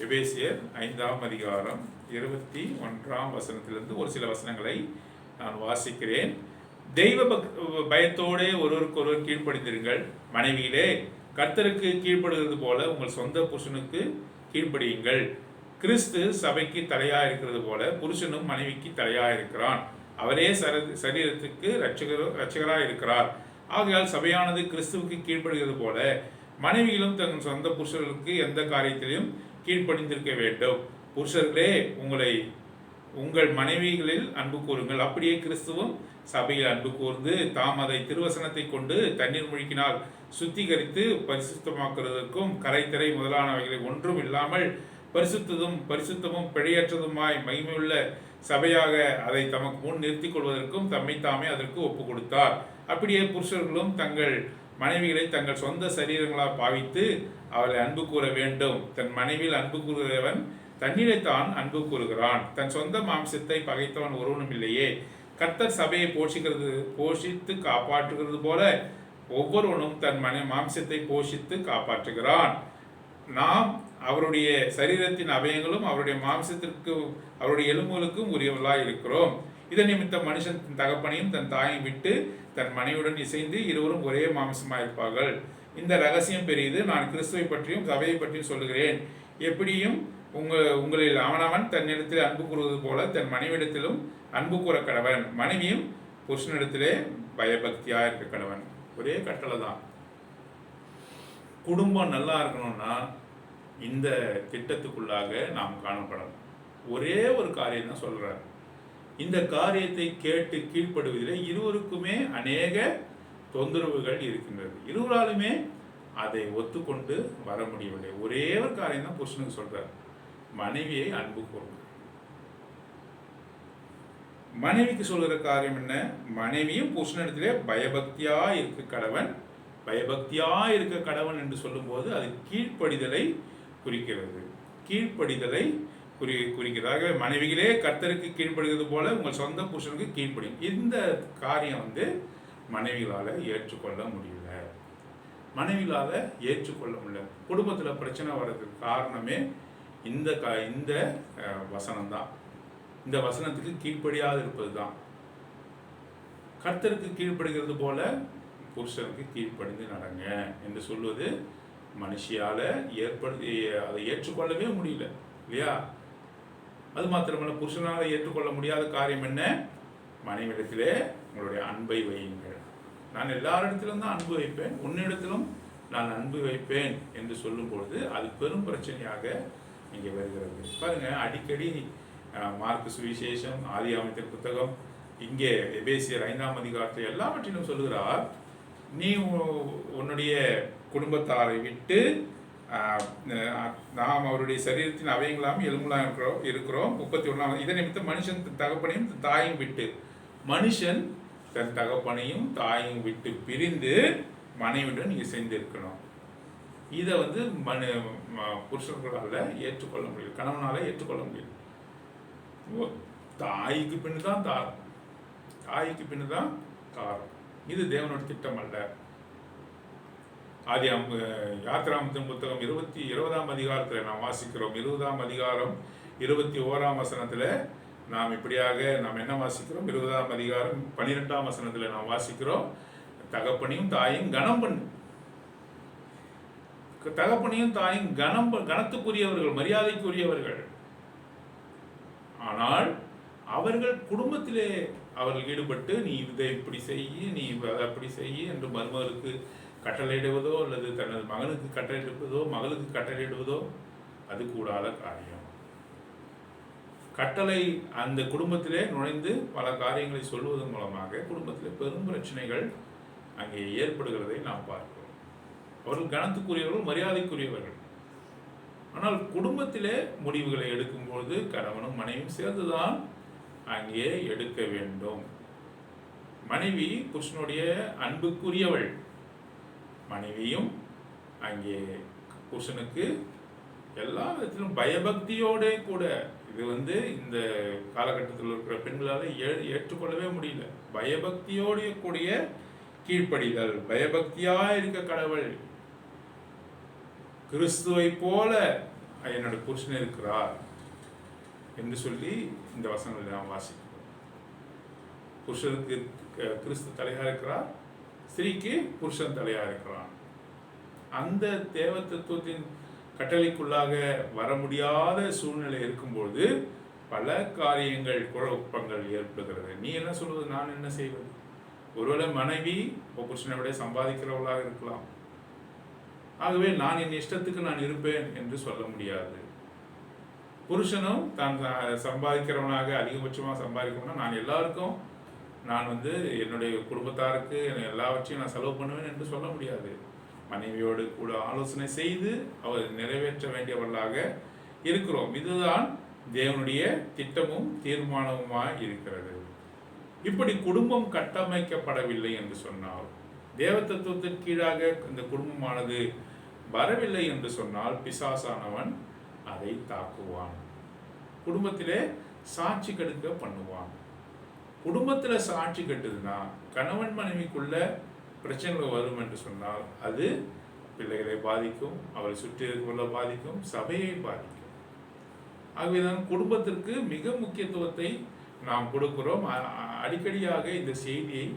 Speaker 1: எபேசியர் 5ஆம் அதிகாரம் 21ஆம் வசனத்திலிருந்து ஒரு சில வசனங்களை நான் வாசிக்கிறேன். தெய்வ பயத்தோடே ஒருவருக்கொருவர் கீழ்ப்படிந்திருங்கள். மனைவியிலே கர்த்தருக்கு கீழ்ப்படுகிறது போல உங்கள் சொந்த புருஷனுக்கு கீழ்ப்படியுங்கள். கிறிஸ்து சபைக்கு தலையா இருக்கிறது போல புருஷனும் மனைவிக்கு தலையா இருக்கிறான். அவரே சரீரத்துக்கு இரட்சகராய் இருக்கிறார். ஆகையால் சபையானது கிறிஸ்துவுக்கு கீழ்ப்படுகிறது போல மனைவிகளும் தங்கள் சொந்த புருஷர்களுக்கு எந்த காரியத்திலும் கீழ்ப்படிந்திருக்க வேண்டும். புருஷர்களே, உங்கள் மனைவிகளில் அன்பு கூறுங்கள். அப்படியே கிறிஸ்துவும் சபையில் அன்பு கூர்ந்து தாம் அதை திருவசனத்தை கொண்டு தண்ணீர் முழுக்கினால் சுத்திகரித்து பரிசுத்தமாக்குவதற்கும் கரைத்திரை முதலானவைகளை ஒன்றும் இல்லாமல் பரிசுத்தமும் பிழையற்றதுமாய் மகிமையுள்ள சபையாக அதை தமக்கு முன் நிறுத்திக் கொள்வதற்கும் தம்மை தாமே அதற்கு ஒப்பு கொடுத்தார். அப்படியே புருஷர்களும் தங்கள் மனைவிகளை தங்கள் சொந்த சரீரங்களால் பாவித்து அவளை அன்பு கூற வேண்டும். தன் மனைவியில் அன்பு கூறுகிறவன் தன்னிலைத்தான் அன்பு கூறுகிறான். தன் சொந்த மாம்சத்தை பகைத்தவன் ஒருவனும் இல்லையே. கர்த்தர் சபையை போஷித்து காப்பாற்றுகிறது போல ஒவ்வொருவனும் தன் மாம்சத்தை போஷித்து காப்பாற்றுகிறான். நாம் அவருடைய சரீரத்தின் அவயங்களும் அவருடைய மாம்சத்திற்கு அவருடைய எலும்புகளுக்கும் உரியவர்களாய் இருக்கிறோம். இதன் நிமித்தம் மனுஷன் தன் தகப்பனையும் தன் தாயையும் விட்டு தன் மனைவியுடன் இசைந்து இருவரும் ஒரே மாம்சமாயிருப்பார்கள். இந்த ரகசியம் பெரியது. நான் கிறிஸ்துவை பற்றியும் சபையை பற்றியும் சொல்லுகிறேன். எப்படியும் உங்களில் அவனவன் தன்னிடத்தில் அன்பு கூறுவது போல தன் மனைவிடத்திலும் அன்பு கூற கடவன். மனைவியும் புருஷனிடத்திலே பயபக்தியா இருக்க கடவன். ஒரே கட்டளை தான். குடும்பம் நல்லா இருக்கணும்னா இந்த திட்டத்துக்குள்ளாக நாம் காணப்படணும். ஒரே ஒரு காரியம் தான் சொல்றாரு. இந்த காரியத்தை கேட்டு கீழ்ப்படுவதிலே இருவருக்குமே அநேக தொந்தரவுகள் இருக்கின்றது. இருவராலுமே அதை ஒத்துக்கொண்டு வர முடியவில்லை. ஒரே ஒரு காரியம் தான் புருஷனுக்கு சொல்றார், மனைவியை அன்பு கூறும். மனைவிக்கு சொல்கிற காரியம் என்ன? மனைவியும் புருஷனிடத்திலே பயபக்தியா இருக்க கடவன். பயபக்தியா இருக்க கடவன் என்று சொல்லும்போது அது கீழ்ப்படிதலை குறிக்கிறது. கீழ்ப்படிதலை குறிக்கிறது. மனைவிகளே கர்த்தருக்கு கீழ்ப்படுகிறது போல உங்கள் சொந்த புருஷனுக்கு கீழ்ப்படியும். இந்த காரியம் மனைவிகளால் ஏற்றுக்கொள்ள முடியல. மனைவிகளால் ஏற்றுக்கொள்ள முடியல. குடும்பத்தில் பிரச்சனை வர்றதுக்கு காரணமே இந்த வசனம் தான். இந்த வசனத்துக்கு கீழ்ப்படியாது இருப்பது தான். கர்த்தருக்கு கீழ்ப்படுகிறது போல புருஷனுக்கு கீழ்ப்படிந்து நடங்க என்று சொல்வது மனுஷியால அதை ஏற்றுக்கொள்ளவே முடியல இல்லையா? அது மாத்திரமல்ல, புருஷனால் ஏற்றுக்கொள்ள முடியாத காரியம் என்ன? மனைவிடத்திலே உங்களுடைய அன்பை வையுங்கள். நான் எல்லாரிடத்திலும் தான் அன்பு வைப்பேன், உன்னிடத்திலும் நான் அன்பு வைப்பேன் என்று சொல்லும் பொழுது அது பெரும் பிரச்சனையாக இங்கே வருகிறது. பாருங்க, அடிக்கடி மார்க்கு சுவிசேஷம், ஆதியாகமத்தின் புத்தகம், இங்கே எபேசியர் 5ஆம் அதிகாரத்தில் எல்லாவற்றிலும் சொல்லுகிறார், நீ உன்னுடைய குடும்பத்தாரை விட்டு நாம் அவருடைய சரீரத்தின் அவயங்களாம் எலும்புலாம் இருக்கிறோம். 31. இதை நிமித்தம் மனுஷன் தன் தகப்பனையும் தாயையும் விட்டு, மனுஷன் தன் தகப்பனையும் தாயையும் விட்டு பிரிந்து மனைவியுடன் இசைந்து இருக்கணும். இதை புருஷர்களால் ஏற்றுக்கொள்ள முடியும், கணவனால ஏற்றுக்கொள்ள முடியும். தாய்க்கு பின்னு தான் தாரம், தாய்க்கு பின்னு தான் தாரம். இது தேவனோட திட்டம் அல்ல. யாத்திராமத்தின் புத்தகம் 20ஆம் அதிகாரத்தில் நாம் வாசிக்கிறோம். 20ஆம் அதிகாரம் 21ஆம் வசனத்தில் நாம் இப்படியாக நாம் என்ன வாசிக்கிறோம்? 20ஆம் அதிகாரம் 12ஆம் வசனத்தில் நாம் வாசிக்கிறோம், தகப்பனையும் தாயும் கனம் பண்ணு. தகப்பனையும் தாயும் கனத்துக்குரியவர்கள், மரியாதைக்குரியவர்கள். ஆனால் அவர்கள் குடும்பத்திலே அவர்கள் ஈடுபட்டு நீ இதை இப்படி செய்ய, நீ அதை அப்படி செய்ய என்று மருமகளுக்கு கட்டளையிடுவதோ அல்லது தனது மகனுக்கு கட்டளையிடுவதோ மகளுக்கு கட்டளையிடுவதோ அது கூடாத காரியம். கட்டளை அந்த குடும்பத்திலே நுழைந்து பல காரியங்களை சொல்வதன் மூலமாக குடும்பத்திலே பெரும் பிரச்சனைகள் அங்கே ஏற்படுகிறதை நாம் பார்க்கிறோம். அவர்கள் கனத்துக்குரியவர்கள், மரியாதைக்குரியவர்கள். ஆனால் குடும்பத்திலே முடிவுகளை எடுக்கும்போது கணவனும் மனைவியும் சேர்ந்துதான் அங்கே எடுக்க வேண்டும். மனைவி புருஷனுடைய அன்புக்குரியவள். மனைவியும் அங்கே புருஷனுக்கு எல்லா விதத்திலும் பயபக்தியோட கூட, இது இந்த காலகட்டத்தில் இருக்கிற பெண்களால் ஏற்றுக்கொள்ளவே முடியல. பயபக்தியோடைய கூடிய கீழ்ப்படிதல், பயபக்தியா இருக்க கடவுள். கிறிஸ்துவை போல என்னோட புருஷன் இருக்கிறார் என்று சொல்லி இந்த வசனங்களை நாம் வாசிக்கிறோம். புருஷனுக்கு கிறிஸ்து தலையா இருக்கிறார், ஸ்திரீக்கு புருஷன் தலையா இருக்கிறான். அந்த தேவ தத்துவத்தின் கட்டளைக்குள்ளாக வர முடியாத சூழ்நிலை இருக்கும்போது பல காரியங்கள், குழப்பங்கள் ஏற்படுகிறது. நீ என்ன சொல்வது, நான் என்ன செய்வது? ஒருவேளை மனைவி புருஷனை விட சம்பாதிக்கிறவளாக இருக்கலாம். ஆகவே நான் என் இஷ்டத்துக்கு நான் இருப்பேன் என்று சொல்ல முடியாது. புருஷனும் தான் சம்பாதிக்கிறவனாக அதிகபட்சமாக சம்பாதிக்கணும்னா நான் எல்லாருக்கும் நான் என்னுடைய குடும்பத்தாருக்கு எல்லாவற்றையும் நான் செலவு பண்ணுவேன் என்று சொல்ல முடியாது. மனைவியோடு கூட ஆலோசனை செய்து அவர் நிறைவேற்ற வேண்டியவர்களாக இருக்கிறோம். இதுதான் தேவனுடைய திட்டமும் தீர்மானமுமாய் இருக்கிறது. இப்படி குடும்பம் கட்டமைக்கப்படவில்லை என்று சொன்னால் தேவ தத்துவத்திற்கு கீழாக இந்த குடும்பமானது வரவில்லை என்று சொன்னால் பிசாசானவன் அதை தாக்குவான். குடும்பத்திலே சாட்சி கெடுக்க பண்ணுவான். குடும்பத்தில் சாட்சி கெட்டுதுன்னா கணவன் மனைவிக்குள்ள பிரச்சனைகள் வரும் என்று சொன்னால் அது பிள்ளைகளை பாதிக்கும், அவரை சுற்றி இருக்கிறவர்களை பாதிக்கும், சபையை பாதிக்கும். ஆகவேதான் குடும்பத்திற்கு மிக முக்கியத்துவத்தை நாம் கொடுக்கிறோம். அடிக்கடியாக இந்த செய்தியை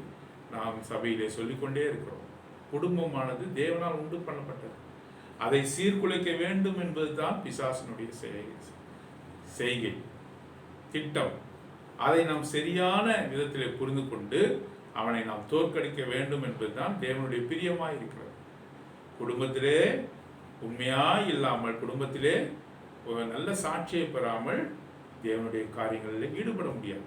Speaker 1: நாம் சபையிலே சொல்லிக்கொண்டே இருக்கிறோம். குடும்பமானது தேவனால் உண்டு பண்ணப்பட்டது. அதை சீர்குலைக்க வேண்டும் என்பதுதான் பிசாசனுடைய செய்கை திட்டம். அதை நாம் சரியான விதத்திலே புரிந்து கொண்டு அவனை நாம் தோற்கடிக்க வேண்டும் என்பதுதான் தேவனுடைய பிரியமாய் இருக்கிறது. குடும்பத்திலே உண்மையாய் இல்லாமல், குடும்பத்திலே ஒரு நல்ல சாட்சியை பெறாமல் தேவனுடைய காரியங்களில் ஈடுபட முடியாது.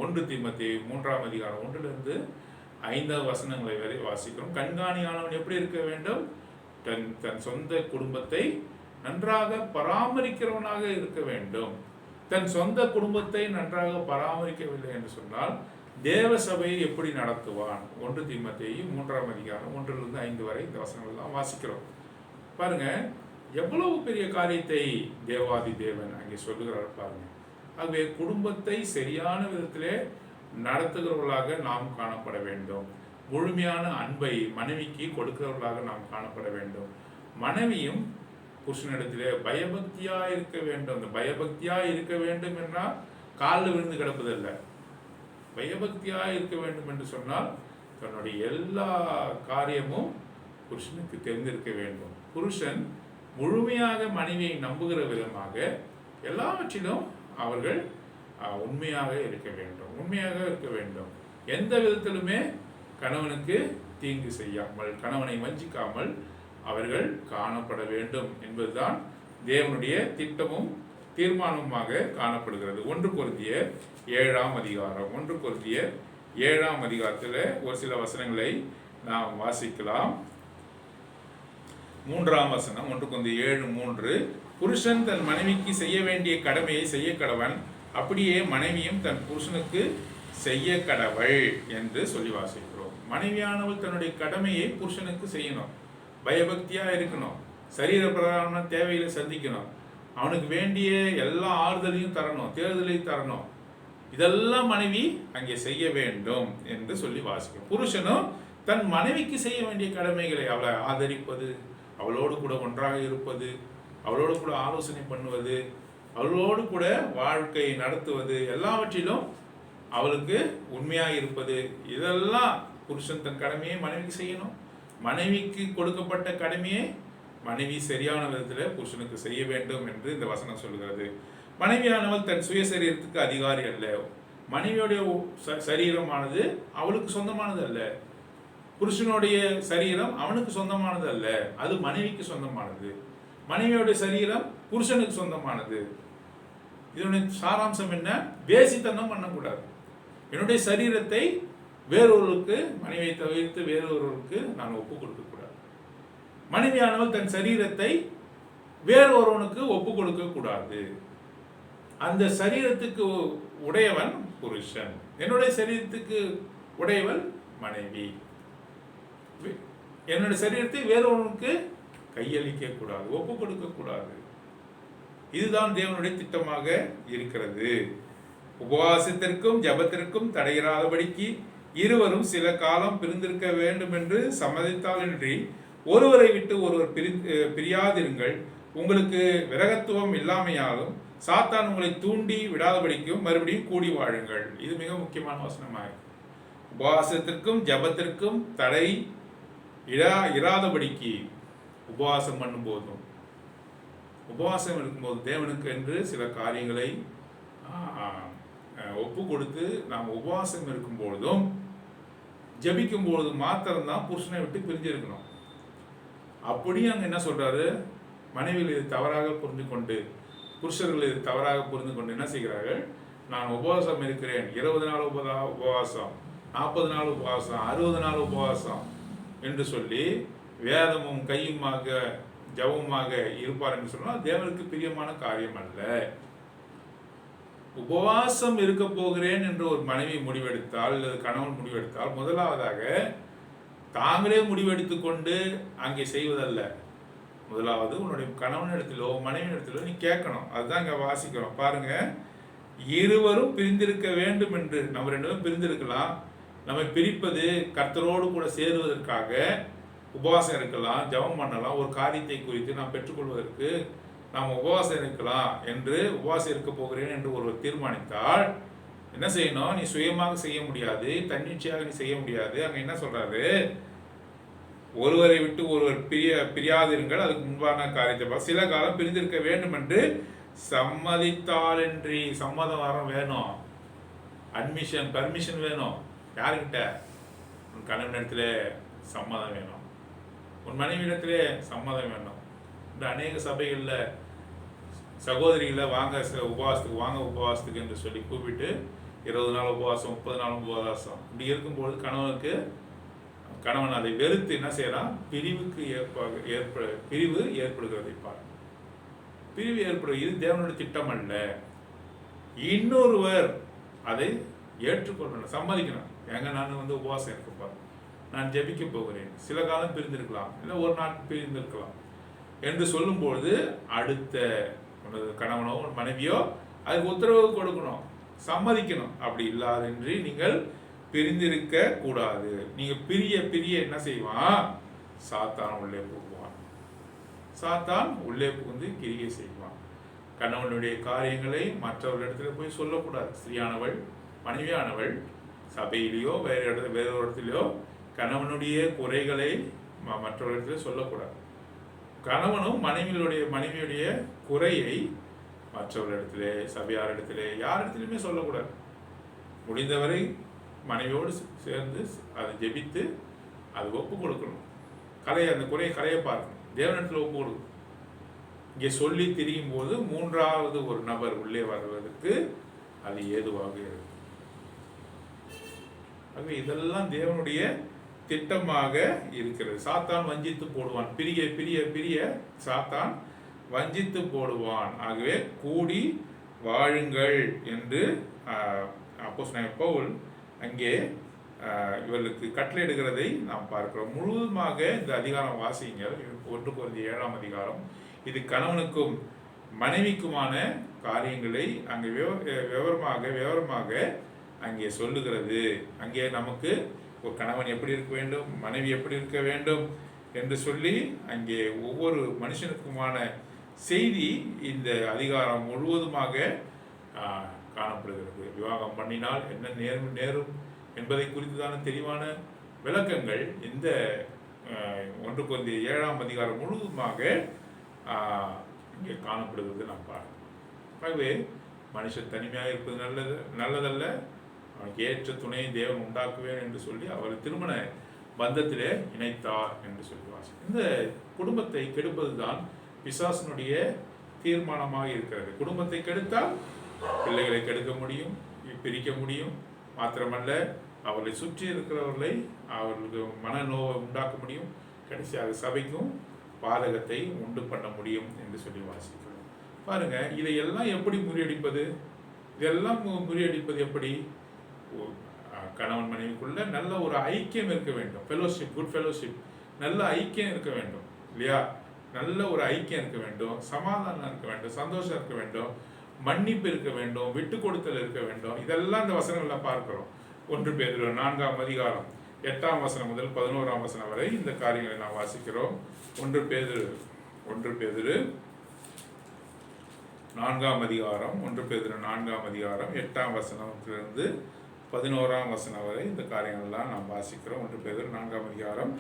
Speaker 1: 1 தீமோத்தேயு 3ஆம் அதிகாரம் 1-5 வசனங்களை வரை வாசிக்கிறோம். கண்காணியானவன் எப்படி இருக்க வேண்டும்? தன் சொந்த குடும்பத்தை நன்றாக பராமரிக்கிறவனாக இருக்க வேண்டும். தன் சொந்த குடும்பத்தை நன்றாக பராமரிக்கவில்லை என்று சொன்னால் தேவ சபையை எப்படி நடத்துவான்? 1 தீமோத்தேயு 3ஆம் அதிகாரம் 1-5 வரை இந்த வசனங்கள் தான் வாசிக்கிறோம். பாருங்க, எவ்வளவு பெரிய காரியத்தை தேவாதி தேவன் அங்கே சொல்லுகிறார் பாருங்க. ஆகவே குடும்பத்தை சரியான விதத்திலே நடத்துகிறவர்களாக நாம் காணப்பட வேண்டும். முழுமையான அன்பை மனைவிக்கு கொடுக்கிறவர்களாக நாம் காணப்பட வேண்டும். மனைவியும் புருஷனிடத்திலே பயபக்தியா இருக்க வேண்டும். அந்த பயபக்தியா இருக்க வேண்டும் என்றால் காலில் விழுந்து கிடப்பதில்லை. பயபக்தியா இருக்க வேண்டும் என்று சொன்னால் தன்னுடைய எல்லா காரியமும் புருஷனுக்கு தெரிந்திருக்க வேண்டும். புருஷன் முழுமையாக மனைவியை நம்புகிற விதமாக எல்லாவற்றிலும் அவர்கள் உண்மையாக இருக்க வேண்டும். உண்மையாக இருக்க வேண்டும். எந்த விதத்திலுமே கணவனுக்கு தீங்கு செய்யாமல், கணவனை வஞ்சிக்காமல் அவர்கள் காணப்பட வேண்டும் என்பதுதான் தேவனுடைய திட்டமும் தீர்மானமாக காணப்படுகிறது. 1 கொரிந்தியர் 7ஆம் அதிகாரம் 1 கொரிந்தியர் 7ஆம் அதிகாரத்தில் ஒரு சில வசனங்களை நாம் வாசிக்கலாம். 3ஆம் வசனம் 1 கொரிந்தியர் 7:3, புருஷன் தன் மனைவிக்கு செய்ய வேண்டிய கடமையை செய்ய கடவன், அப்படியே மனைவியும் தன் புருஷனுக்கு செய்ய கடவள் என்று சொல்லி வாசிக்கிறோம். மனைவியானவள் தன்னுடைய கடமையை புருஷனுக்கு செய்யணும். பயபக்தியா இருக்கணும். சரீர பிரகாரமான தேவைகளை சந்திக்கணும். அவனுக்கு வேண்டிய எல்லா ஆறுதலையும் தரணும், தேர்தலையும் தரணும். இதெல்லாம் மனைவி அங்கே செய்ய வேண்டும் என்று சொல்லி வாசிக்கும். புருஷனும் தன் மனைவிக்கு செய்ய வேண்டிய கடமைகளை, அவளை ஆதரிப்பது, அவளோடு கூட ஒன்றாக இருப்பது, அவளோடு கூட ஆலோசனை பண்ணுவது, அவளோடு கூட வாழ்க்கை நடத்துவது, எல்லாவற்றிலும் அவளுக்கு உண்மையாக இருப்பது, இதெல்லாம் புருஷன் தன் கடமையை மனைவிக்கு செய்யணும். மனைவிக்கு கொடுக்கப்பட்ட கடமையை மனைவி சரியான விதத்தில் புருஷனுக்கு செய்ய வேண்டும் என்று இந்த வசனம் சொல்கிறது. மனைவியானவள் தன் சுய சரீரத்துக்கு அதிகாரி அல்ல. மனைவியுடைய சரீரமானது அவளுக்கு சொந்தமானது அல்ல. புருஷனுடைய சரீரம் அவனுக்கு சொந்தமானது அல்ல, அது மனைவிக்கு சொந்தமானது. மனைவியுடைய சரீரம் புருஷனுக்கு சொந்தமானது. இதனுடைய சாராம்சம் என்ன? வேசித்தனம் பண்ணக்கூடாது. என்னுடைய சரீரத்தை வேறொருவருக்கு, மனைவியை தவிர்த்து வேறொருவருக்கு நான் ஒப்பு கொடுக்க கூடாது. மனைவியானவள் தன் சரீரத்தை வேறொருவனுக்கு ஒப்பு கொடுக்க கூடாது. அந்த சரீரத்துக்கு உடையவன் புருஷன், என்னுடைய சரீரத்துக்கு உடையவள் மனைவி. என்னுடைய சரீரத்தை வேறொருவனுக்கு கையளிக்க கூடாது, ஒப்பு கொடுக்க கூடாது. இதுதான் தேவனுடைய திட்டமாக இருக்கிறது. உபவாசத்திற்கும் ஜபத்திற்கும் தடையிராதபடிக்கு இருவரும் சில காலம் பிரிந்திருக்க வேண்டும் என்று சம்மதித்தாலின்றி ஒருவரை விட்டு ஒருவர் பிரியாதிருங்கள். உங்களுக்கு விரகத்துவம் இல்லாமையாலும் சாத்தான் உங்களை தூண்டி விடாதபடிக்கும் மறுபடியும் கூடி வாழுங்கள். இது மிக முக்கியமான வசனமாக. உபவாசத்திற்கும் ஜபத்திற்கும் தடை இராதபடிக்கு உபவாசம் பண்ணும் போதும், உபவாசம் இருக்கும்போது தேவனுக்கு என்று சில காரியங்களை ஒப்பு கொடுத்து நாம் உபவாசம் இருக்கும் பொழுதும் ஜபிக்கும் பொழுது மாத்திரம்தான் புருஷனை விட்டு பிரிஞ்சிருக்கணும். அப்படியும் அங்கே என்ன சொல்றாரு? மனைவிகள் இது தவறாக புரிந்து கொண்டு, புருஷர்கள் இது தவறாக புரிந்து கொண்டு என்ன செய்கிறார்கள்? நான் உபவாசம் இருக்கிறேன், 20 நாள் உபவாசம், 40 நாள் உபவாசம், 60 நாள் உபவாசம் என்று சொல்லி வேதமும் கையுமாக ஜபமாக இருப்பார் என்று சொன்னால் தேவனுக்கு பிரியமான காரியம் அல்ல. உபவாசம் இருக்க போகிறேன் என்று ஒரு மனைவி முடிவெடுத்தால் அல்லது கணவன் முடிவெடுத்தால் முதலாவதாக தாங்களே முடிவெடுத்து கொண்டு அங்கே செய்வதல்ல. முதலாவது உன்னுடைய கணவனிடத்திலோ மனைவியிடத்திலோ நீ கேட்கணும். அதுதான் இங்கே வாசிக்கிறோம் பாருங்க. இருவரும் பிரிந்திருக்க வேண்டும் என்று, நம்ம 2 பேரும் பிரிந்திருக்கலாம், நம்ம பிரிப்பது கர்த்தரோடு கூட சேருவதற்காக உபவாசம் இருக்கலாம், ஜெபம் பண்ணலாம், ஒரு காரியத்தை குறித்து நாம் பெற்றுக்கொள்வதற்கு நாம் உபவாசம் இருக்கலாம் என்று உபவாசம் இருக்க போகிறேன் என்று ஒருவர் தீர்மானித்தால் என்ன செய்யணும்? நீ சுயமாக செய்ய முடியாது, தன்னிச்சையாக நீ செய்ய முடியாது. அங்க என்ன சொல்றாரு? ஒருவரை விட்டு ஒருவர் பிரியாதிருங்கள், அதுக்கு முன்பான காரியத்தை சில காலம் பிரிந்திருக்க வேண்டும் என்று சம்மதித்தாலன்றி, சம்மதம் வரம் வேணும், பர்மிஷன் வேணும். யாருக்கிட்ட? உன் கணவனிடத்துல சம்மதம் வேணும், உன் மனைவியிடத்திலே சம்மதம் வேணும். இந்த அநேக சபைகளில் சகோதரிகளை வாங்க உபவாசத்துக்கு என்று சொல்லி கூப்பிட்டு 20 நாள் உபவாசம், 30 நாள் உபவாசம், இப்படி இருக்கும்போது கணவன் அதை வெறுத்து என்ன செய்யலாம்? பிரிவு ஏற்படுகிறதை பாருங்க. பிரிவு ஏற்படுகிறது. இது தேவனுடைய திட்டம் அல்ல. இன்னொருவர் அதை ஏற்றுக்கொள்ளணும், சம்மதிக்கணும். ஏங்க நான் உபவாசம் இருக்கப்பா, நான் ஜெபிக்க போகிறேன், சில காலம் பிரிந்திருக்கலாம், இல்லை ஒரு நாள் பிரிந்திருக்கலாம் என்று சொல்லும்போது அடுத்த கணவனோ மனைவியோ அதுக்கு உத்தரவு கொடுக்கணும், சம்மதிக்கணும். அப்படி இல்லாதன்றி நீங்கள் பிரிந்திருக்க கூடாது. நீங்க பிரிய என்ன செய்வான்? சாத்தான் உள்ளே புகுவான். சாத்தான் உள்ளே புகுந்து கிரியை செய்வான். கணவனுடைய காரியங்களை மற்றவர்களிடத்துல போய் சொல்லக்கூடாது. ஸ்திரியானவள், மனைவியானவள் சபையிலேயோ வேற ஒரு இடத்துலையோ கணவனுடைய குறைகளை மற்றவர்களிடத்துல சொல்லக்கூடாது. கணவனும் மனைவியுடைய குறையை மற்றவர்களிடத்திலே, சபையாரிடத்திலே, யாரிடத்திலுமே சொல்லக்கூடாது. முடிந்தவரை மனைவியோடு சேர்ந்து அதை ஜெபித்து அது ஒப்பு கொடுக்கணும். அந்த குறையை கலையை பார்க்கணும், தேவனிடத்தில் ஒப்பு கொடுக்கணும். இங்கே சொல்லி திரியும் போது 3வது ஒரு நபர் உள்ளே வருவதற்கு அது ஏதுவாக இருக்கும். ஆகவே இதெல்லாம் தேவனுடைய திட்டமாக இருக்கிறது. சாத்தான் வஞ்சித்து போடுவான். பிரிய சாத்தான் வஞ்சித்து போடுவான். ஆகவே கூடி வாழுங்கள் என்று அப்போஸ்தலனாகிய பவுல் அங்கே இவர்களுக்கு கட்டளையிடுகிறதை நாம் பார்க்கிறோம். முழுவதுமாக இந்த அதிகாரம் வாசியுங்கள். 1 கொரிந்தியர் 7ஆம் அதிகாரம். இது கணவனுக்கும் மனைவிக்குமான காரியங்களை அங்கே விவரமாக அங்கே சொல்லுகிறது. அங்கே நமக்கு ஒரு கணவன் எப்படி இருக்க வேண்டும், மனைவி எப்படி இருக்க வேண்டும் என்று சொல்லி அங்கே ஒவ்வொரு மனுஷனுக்குமான செய்தி இந்த அதிகாரம் முழுவதுமாக காணப்படுகிறது. விவாகம் பண்ணினால் என்ன நேரும் என்பதை குறித்துதான தெளிவான விளக்கங்கள் இந்த 1 கொரிந்தியர் 7ஆம் அதிகாரம் முழுவதுமாக இங்கே காணப்படுகிறது நாம் பார்க்கிறோம். ஆகவே மனுஷன் தனிமையாக இருப்பது நல்லதல்ல, அவனுக்கு ஏற்ற துணையை தேவன் உண்டாக்குவேன் என்று சொல்லி அவர் திருமண பந்தத்திலே இணைத்தார் என்று சொல்லுவார். இந்த குடும்பத்தை கெடுப்பது தான் பிசாசனுடைய தீர்மானமாக இருக்கிறது. குடும்பத்தை கெடுத்தால் பிள்ளைகளை கெடுக்க முடியும், பிரிக்க முடியும். மாத்திரமல்ல, அவர்களை சுற்றி இருக்கிறவர்களை அவர்களுக்கு மனநோவை உண்டாக்க முடியும். கடைசியாக சபைக்கும் பாதகத்தை உண்டு பண்ண முடியும் என்று சொல்லி வாசிக்கிறோம். பாருங்க, இதையெல்லாம் எப்படி முறியடிப்பது? இதெல்லாம் முறியடிப்பது எப்படி? கணவன் மனைவிக்குள்ள நல்ல ஒரு ஐக்கியம் இருக்க வேண்டும். ஃபெலோஷிப், குட் ஃபெலோஷிப், நல்ல ஐக்கியம் இருக்க வேண்டும் இல்லையா? நல்ல ஒரு ஐக்கியம் இருக்க வேண்டும், சமாதானம் இருக்க வேண்டும், சந்தோஷம் இருக்க வேண்டும், மன்னிப்பு இருக்க வேண்டும், விட்டு கொடுத்தல் இருக்க வேண்டும். இதெல்லாம் இந்த வசனங்கள்ல பார்க்கிறோம். 1 பேதுரு 4ஆம் அதிகாரம் 8ஆம் வசனம் முதல் 11ஆம் வசனம் வரை இந்த காரியங்களை நாம் வாசிக்கிறோம். 1 பேதுரு 4ஆம் அதிகாரம் 8ஆம் வசனத்திலிருந்து 11ஆம் வசனம் வரை இந்த காரியங்கள்லாம் நாம் வாசிக்கிறோம். 1 பேதுரு 4ஆம் அதிகாரம்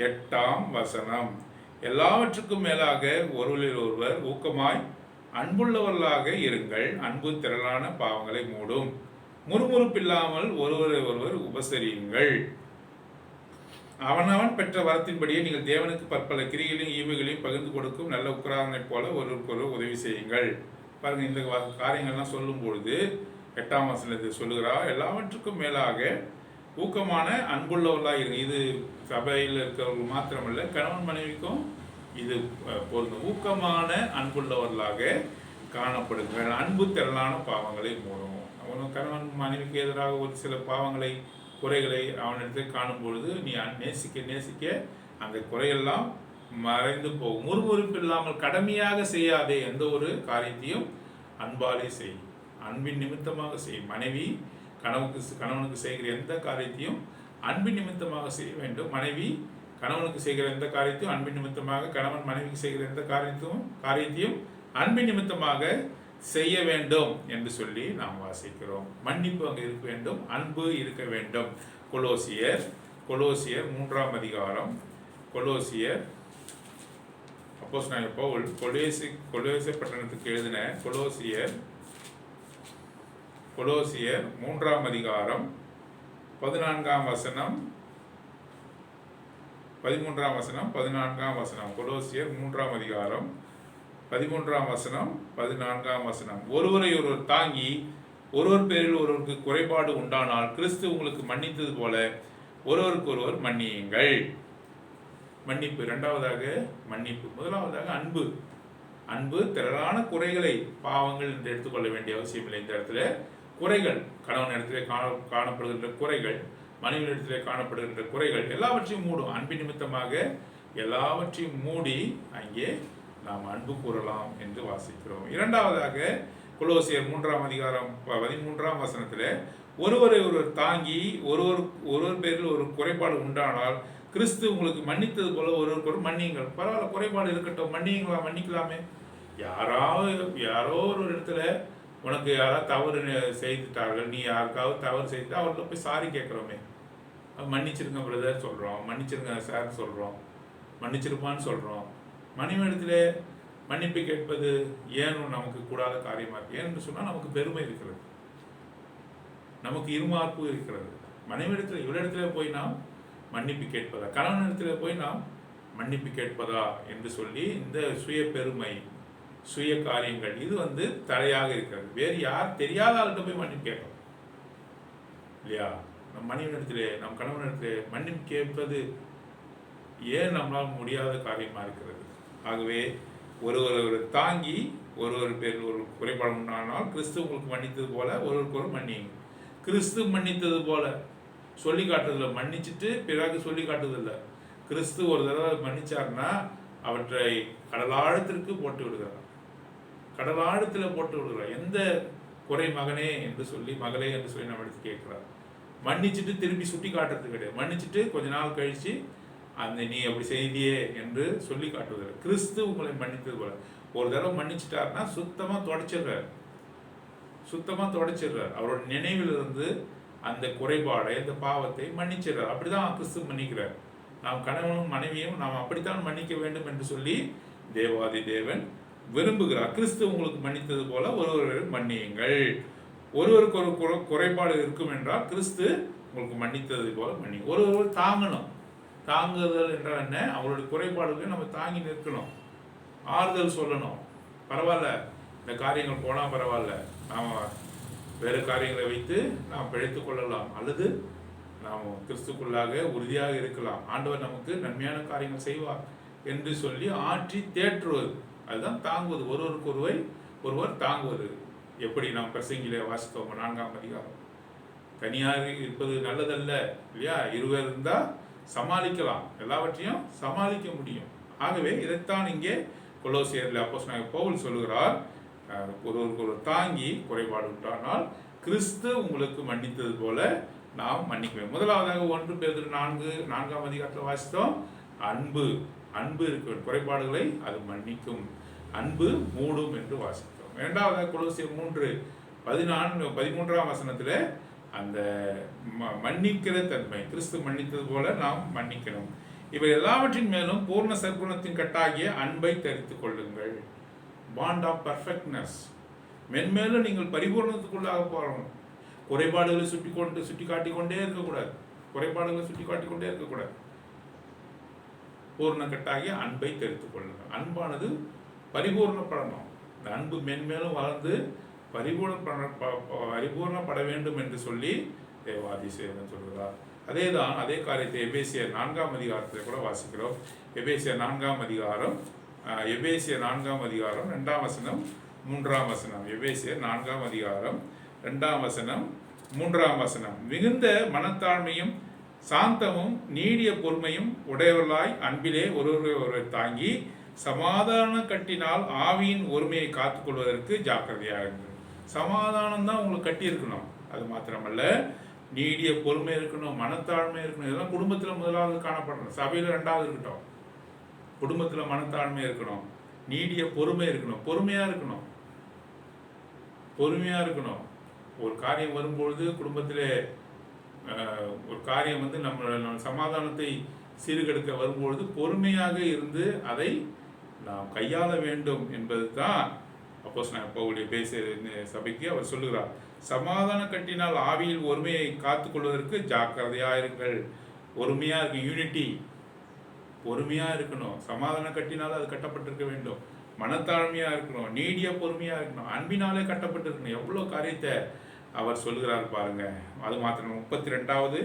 Speaker 1: 8ஆம் வசனம். எல்லாவற்றுக்கும் மேலாக ஒருவரில் ஒருவர் ஊக்கமாய் அன்புள்ளவர்களாக இருங்கள். அன்பு திரளான பாவங்களை மூடும். முறுமுறுப்பில்லாமல் ஒருவரை ஒருவர் உபசரியுங்கள். அவனவன் பெற்ற வரத்தின்படியே நீங்கள் தேவனுக்கு பற்பல கிரிகளையும் ஈவுகளையும் பகிர்ந்து கொடுக்கும் நல்ல உக்கிராதனை போல ஒருவருக்கொருவர் உதவி செய்யுங்கள். பாருங்க, இந்த காரியங்கள்லாம் சொல்லும் பொழுது 8ஆம் வசனத்தில் சொல்லுகிறார், எல்லாவற்றுக்கும் மேலாக ஊக்கமான அன்புள்ளவர்களாக இருங்க. இது சபையில் இருக்கிறவர்கள் மாத்திரமல்ல, கணவன் மனைவிக்கும் இது பொருந்தும். ஊக்கமான அன்புள்ளவர்களாக காணப்படுங்கள். அன்பு திரளான பாவங்களை மூடும். அவனும் கணவன் மனைவிக்கு எதிராக ஒரு சில பாவங்களை குறைகளை அவனிடத்தில் காணும் பொழுது நீ நேசிக்க நேசிக்க அந்த குறையெல்லாம் மறைந்து போகும். முறுமுறுப்பு இல்லாமல் கடமையாக செய்யாதே, எந்த ஒரு காரியத்தையும் அன்பாலே செய், அன்பின் நிமித்தமாக செய். மனைவி கணவனுக்கு செய்கிற எந்த காரியத்தையும் அன்பின் நிமித்தமாக செய்ய வேண்டும். மனைவி கணவனுக்கு செய்கிற எந்த காரியத்தையும் அன்பின் நிமித்தமாக, கணவன் மனைவிக்கு செய்கிற எந்த காரியத்தையும் அன்பின் நிமித்தமாக செய்ய வேண்டும் என்று சொல்லி நாம் வாசிக்கிறோம். மன்னிப்பு அங்கு இருக்க வேண்டும், அன்பு இருக்க வேண்டும். கொலோசியர் 3ஆம் அதிகாரம், கொலோசியர் அப்போஸ்தலனாகிய பவுல் கொலோசை பட்டணத்துக்கு எழுதின கொலோசியர் 3ஆம் அதிகாரம் 14ஆம் வசனம் 13ஆம் வசனம் 14ஆம் வசனம். கொலோசியர் 3ஆம் அதிகாரம் 13ஆம் வசனம் 14ஆம் வசனம். ஒருவரை ஒருவர் தாங்கி ஒருவர் பேரில் ஒருவருக்கு குறைபாடு உண்டானால் கிறிஸ்து உங்களுக்கு மன்னித்தது போல ஒருவருக்கு ஒருவர் மன்னியுங்கள். மன்னிப்பு. இரண்டாவதாக மன்னிப்பு. முதலாவதாக அன்பு. அன்பு திரளான குறைகளை, பாவங்கள் என்று எடுத்துக்கொள்ள வேண்டிய அவசியம் இல்லை. இந்த இடத்துல குறைகள், கணவன் இடத்திலே காணப்படுகின்ற குறைகள், மனைவி இடத்திலே காணப்படுகின்ற குறைகள் எல்லாவற்றையும் மூடும். அன்பின் நிமித்தமாக எல்லாவற்றையும் மூடி அங்கே நாம் அன்பு கூறலாம் என்று வாசிக்கிறோம். இரண்டாவதாக கொலோசியர் 3ஆம் அதிகாரம் 13ஆம் வசனத்தில் ஒருவரை ஒருவர் தாங்கி ஒருவர் பேரில் ஒரு குறைபாடு உண்டானால் கிறிஸ்து உங்களுக்கு மன்னித்தது போல ஒருவருக்கு ஒரு மன்னியுங்கள். பரவாயில்ல, குறைபாடு இருக்கட்டும், மன்னிக்கலாமே. யாரோ ஒரு இடத்துல உனக்கு யாராவது தவறு செய்துட்டார்கள், நீ யாருக்காவது தவறு செய்துட்டா அவர்கிட்ட போய் சாரி கேட்குறோமே, மன்னிச்சிருங்க பிரதர் சொல்கிறோம், மன்னிச்சிருங்க சார் சொல்கிறோம், மன்னிச்சிருப்பான்னு சொல்கிறோம். மனைவியிடத்திலே மன்னிப்பு கேட்பது ஏன் நமக்கு கூடாத காரியமாக இருக்கு? ஏன்னு சொன்னால் நமக்கு பெருமை இருக்கிறது, நமக்கு இருமார்ப்பு இருக்கிறது. மனைவியிடத்தில் இவரிடத்துல போய் நாம் மன்னிப்பு கேட்பதா, கணவனிடத்தில் போய் நாம் மன்னிப்பு கேட்பதா என்று சொல்லி இந்த சுய பெருமை, சுய காரியங்கள் இது தடையாக இருக்கிறது. வேறு யார் தெரியாத ஆள்கிட்ட போய் மன்னிப்பு கேட்கணும் இல்லையா? நம் மனைவியிடத்திலே, நம் கணவனிடத்திலே மன்னிப்பு கேட்பது ஏன் நம்மளால் முடியாத காரியமாக இருக்கிறது? ஆகவே ஒருவர் தாங்கி ஒருவர் பேரில் ஒரு குறைபாடு உண்டானால் கிறிஸ்து உங்களுக்கு மன்னித்தது போல ஒருவருக்கு ஒரு மன்னியுங்க. கிறிஸ்து மன்னித்தது போல சொல்லி காட்டுறதில்லை, மன்னிச்சுட்டு பிறகு சொல்லி காட்டுறதில்லை. கிறிஸ்து ஒரு தடவை மன்னிச்சார்னா அவற்றை கடலாழத்திற்கு போட்டு விடுகிறார், கடலாழத்தில் போட்டு விடுகிறார். எந்த குறை மகனே என்று சொல்லி, மகளே என்று சொல்லி நம்ம எடுத்து கேட்கிறார். மன்னிச்சுட்டு திருப்பி சுட்டி காட்டுறது கிடையாது. மன்னிச்சுட்டு கொஞ்ச நாள் கழிச்சு நீ அப்படி செய்தியே என்று சொல்லி காட்டுவதில்லை. கிறிஸ்து உங்களை மன்னித்தது போல ஒரு தடவை மன்னிச்சிட்டாருன்னா சுத்தமாக தொடச்சிடுறார். அவரோட நினைவிலிருந்து அந்த குறைபாடை, அந்த பாவத்தை மன்னிச்சிடுறார். அப்படிதான் கிறிஸ்து மன்னிக்கிறார். நாம் கணவனும் மனைவியும் நாம் அப்படித்தான் மன்னிக்க வேண்டும் என்று சொல்லி தேவாதி தேவன் விரும்புகிறார். கிறிஸ்து உங்களுக்கு மன்னித்தது போல ஒருவர் மன்னியுங்கள். ஒருவருக்கு ஒரு குறைபாடு இருக்கும் என்றால் கிறிஸ்து உங்களுக்கு மன்னித்தது போல மன்னிங்க. ஒருவர் தாங்கணும். தாங்குதல் என்றால் என்ன? அவங்களுடைய குறைபாடுகளை நம்ம தாங்கி நிற்கணும், ஆறுதல் சொல்லணும். பரவாயில்ல, இந்த காரியங்கள் போனால் பரவாயில்ல, நாம் வேறு காரியங்களை வைத்து நாம் பிழைத்து கொள்ளலாம், அல்லது நாம் கிறிஸ்துக்குள்ளாக உறுதியாக இருக்கலாம், ஆண்டவர் நமக்கு நன்மையான காரியங்கள் செய்வார் என்று சொல்லி ஆற்றி தேற்றுவது, அதுதான் தாங்குவது. ஒருவர் தாங்குவது. எப்படி நாம் பிரசங்கிலே வாசித்தோம் 4ஆம் அதிகாரம், தனியாக இருப்பது நல்லதல்ல இல்லையா? இருவர் இருந்தால் சமாளிக்கலாம், எல்லாவற்றையும் சமாளிக்க முடியும். ஆகவே இதைத்தான் இங்கே கொலோசியரில் அப்போஸ்தலனாகிய பவுல் சொல்லுகிறார். ஒருவருக்கு ஒரு தாங்கி குறைபாடு உண்டானால் கிறிஸ்து உங்களுக்கு மன்னித்தது போல நாம் மன்னிக்க. முதலாவதாக 1 பேதுரு 4ஆம் அதிகாரத்தில் வாசித்தோம். அன்பு இருக்க குறைபாடுகளை அது மன்னிக்கும், அன்பு மூடும் என்று வாசித்தோம். இரண்டாவதாக கொலோசியர் 3:13ஆம் வசனத்தில் அந்த மன்னிக்கிற தன்மை, கிறிஸ்து மன்னித்தது போல நாம் மன்னிக்கணும். இவை எல்லாவற்றின் மேலும் பூர்ண சற்குணத்தின் கட்டாகிய அன்பை தரித்துக் கொள்ளுங்கள். Bond of perfectness. மென்மேலும் நீங்கள் பரிபூர்ணத்துக்குள்ளாக போகணும். குறைபாடுகளை சுட்டி காட்டிக்கொண்டே இருக்கக்கூடாது. பூர்ண கட்டாகிய அன்பை தெரித்துக் கொள்ளுங்கள். அன்பானது பரிபூர்ணப்படணும். இந்த அன்பு மென்மேலும் வளர்ந்து பரிபூர்ணப்பட வேண்டும் என்று சொல்லி தேவாதி சேவன் சொல்கிறார். அதே காரியத்தை எபேசியர் 4ஆம் அதிகாரத்தில் கூட வாசிக்கிறோம். எபேசியர் 4ஆம் அதிகாரம் 2ஆம் வசனம் 3ஆம் வசனம். எபேசியர் 4ஆம் அதிகாரம் 2ஆம் வசனம் 3ஆம் வசனம், மிகுந்த மனத்தாழ்மையும் சாந்தமும் நீடிய பொறுமையும் உடையவர்களாய் அன்பிலே ஒருவர் தாங்கி சமாதான கட்டினால் ஆவியின் ஒருமையை காத்துக்கொள்வதற்கு ஜாக்கிரதையாக இருங்கள். சமாதானம் தான் உங்களுக்கு கட்டி இருக்கணும். அது மாத்திரமல்ல, நீடிய பொறுமை இருக்கணும், மனத்தாழ்மை இருக்கணும். இதெல்லாம் குடும்பத்தில் முதலாவது காணப்படணும். சபையில் 2வது இருக்கட்டும். குடும்பத்தில் மனத்தாழ்மை இருக்கணும், நீடிய பொறுமை இருக்கணும், பொறுமையாக இருக்கணும், பொறுமையாக இருக்கணும். ஒரு காரியம் வரும்பொழுது குடும்பத்தில் ஒரு காரியம் நம்ம சமாதானத்தை சீர்கெடுக்க வரும்பொழுது பொறுமையாக இருந்து அதை நாம் கையாள வேண்டும் என்பது தான் அப்போஸ்தலனாகிய பவுல் பேசிய சபைக்கு அவர் சொல்லுகிறார். சமாதான கட்டினால் ஆவியில் ஒருமையை காத்துக்கொள்வதற்கு ஜாக்கிரதையாயிருங்கள். பொறுமையாக இருக்கு, யூனிட்டி, பொறுமையாக இருக்கணும். சமாதான கட்டினால் அது கட்டப்பட்டிருக்க வேண்டும். மனத்தாழ்மையாக இருக்கணும், நீடிய பொறுமையாக இருக்கணும், அன்பினாலே கட்டப்பட்டிருக்கணும். எவ்வளோ காரியத்தை அவர் சொல்லுகிறார் பாருங்க. அது மாத்திரம் 32வது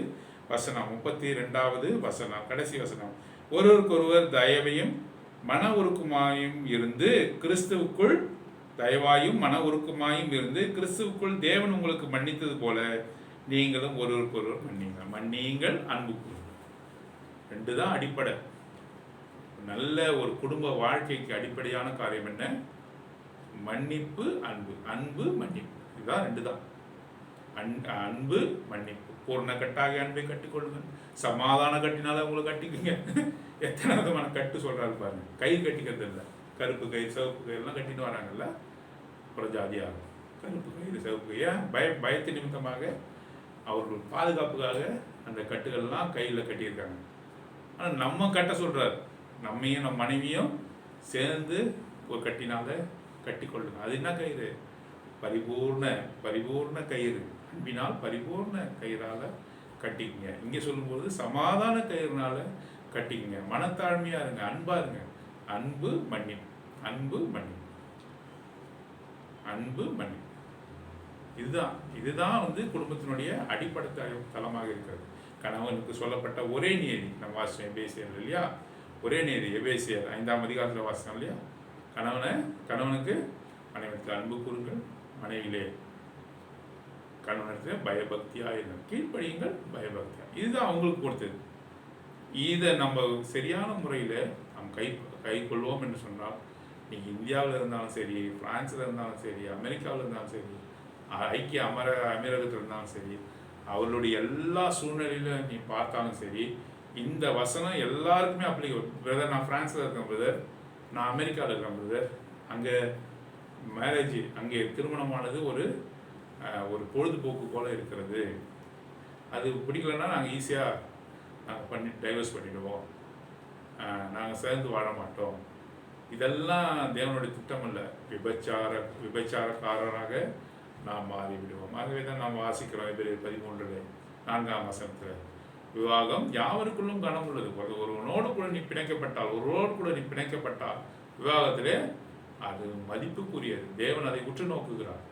Speaker 1: வசனம், 32வது வசனம், கடைசி வசனம், ஒருவருக்கொருவர் தயவையும் மன உருக்குமாயும் இருந்து கிறிஸ்துவுக்குள் தயவாயும் மன உருக்குமாயும் இருந்து கிறிஸ்துவுக்குள் தேவன் உங்களுக்கு மன்னித்தது போல நீங்களும் ஒருவருக்கொருவர் மன்னியுங்கள், அன்பு கூறுங்கள். 2 தான் அடிப்படை. நல்ல ஒரு குடும்ப வாழ்க்கைக்கு அடிப்படையான காரியம் என்ன? மன்னிப்பு, அன்பு. அன்பு, மன்னிப்பு. இதுதான் 2 தான். அன்பு, மன்னிப்பு. பூர்ண கட்டாக அன்பை கட்டிக்கொள்ளுங்க. சமாதான கட்டினால உங்களை கட்டிக்குங்க. எத்தனை விதமான கட்டு சொல்றாரு பாருங்க. கயிறு கட்டிக்கிறது இல்லை, கருப்பு கயிறு சிவப்பு கயிறுலாம் கட்டிட்டு வராங்கல்ல, அப்புறம் ஜாதியாகும். கருப்பு கயிறு சிவப்பு ஏன் பயத்து நிமித்தமாக அவர்கள் பாதுகாப்புக்காக அந்த கட்டுகள்லாம் கையில் கட்டியிருக்காங்க. ஆனால் நம்ம கட்ட சொல்றாரு, நம்மையும் நம்ம மனைவியும் சேர்ந்து ஒரு கட்டினால கட்டிக்கொள்ளுங்க. அது என்ன கயிறு? பரிபூர்ண கயிறு. அன்பினால் பரிபூர்ண கயிறால கட்டிக்குங்க. இங்கே சொல்லும்போது சமாதான கயிறுனால கட்டிக்குங்க. மனத்தாழ்மையா இருங்க, அன்பா இருங்க. அன்பு, மன்னிப்பு. அன்பு, மன்னிப்பு. அன்பு, மன்னிப்பு. இதுதான் குடும்பத்தினுடைய அடிப்படை தளமாக இருக்கிறது. கணவனுக்கு சொல்லப்பட்ட ஒரே நியதி நம்ம வாசிச்சோம் எபேசியர் இல்லையா? ஒரே நியதி எபேசியர் 5ஆம் அதிகாரத்தில் வாசிச்சோம் இல்லையா? கணவனுக்கு மனைவிக்கு அன்பு கூறுங்கள், மனைவியிலே கணவனுக்கு பயபக்தியாக இருங்கள், கீழ்ப்படியுங்கள், பயபக்தியா. இதுதான் அவங்களுக்கு கொடுத்தது. இதை நம்ம சரியான முறையில் நாம் கை கொள்வோம் என்று சொன்னால், நீங்கள் இந்தியாவில் இருந்தாலும் சரி, பிரான்ஸில் இருந்தாலும் சரி, அமெரிக்காவில் இருந்தாலும் சரி, ஐக்கிய அமீரகத்தில் இருந்தாலும் சரி, அவர்களுடைய எல்லா சூழ்நிலையிலும் நீ பார்த்தாலும் சரி, இந்த வசனம் எல்லாருக்குமே அப்ளிகபிள். பிரதர், நான் பிரான்ஸில் இருக்கேன் பிரதர், நான் அமெரிக்காவில் இருக்கேன் பிரதர், அங்கே மேரேஜ், அங்கே திருமணமானது ஒரு பொழுதுபோக்கு போல் இருக்கிறது. அது பிடிக்கலன்னா நாங்கள் ஈஸியாக நாங்கள் டைவர்ஸ் பண்ணிவிடுவோம், நாங்கள் சேர்ந்து வாழ மாட்டோம். இதெல்லாம் தேவனுடைய திட்டம் இல்லை. விபச்சாரக்காரராக நாம் மாறிவிடுவோம். ஆகவே தான் நாம் வாசிக்கிறோம் எபிரேயர் 13 4ஆம் வசனத்தில், விவாகம் யாவருக்குள்ளும் கனம் உள்ளது. ஒருவனோடு கூட நீ பிணைக்கப்பட்டால் விவாகத்திலே அது மதிப்புக்குரியது. தேவன் அதை உற்று நோக்குகிறார்.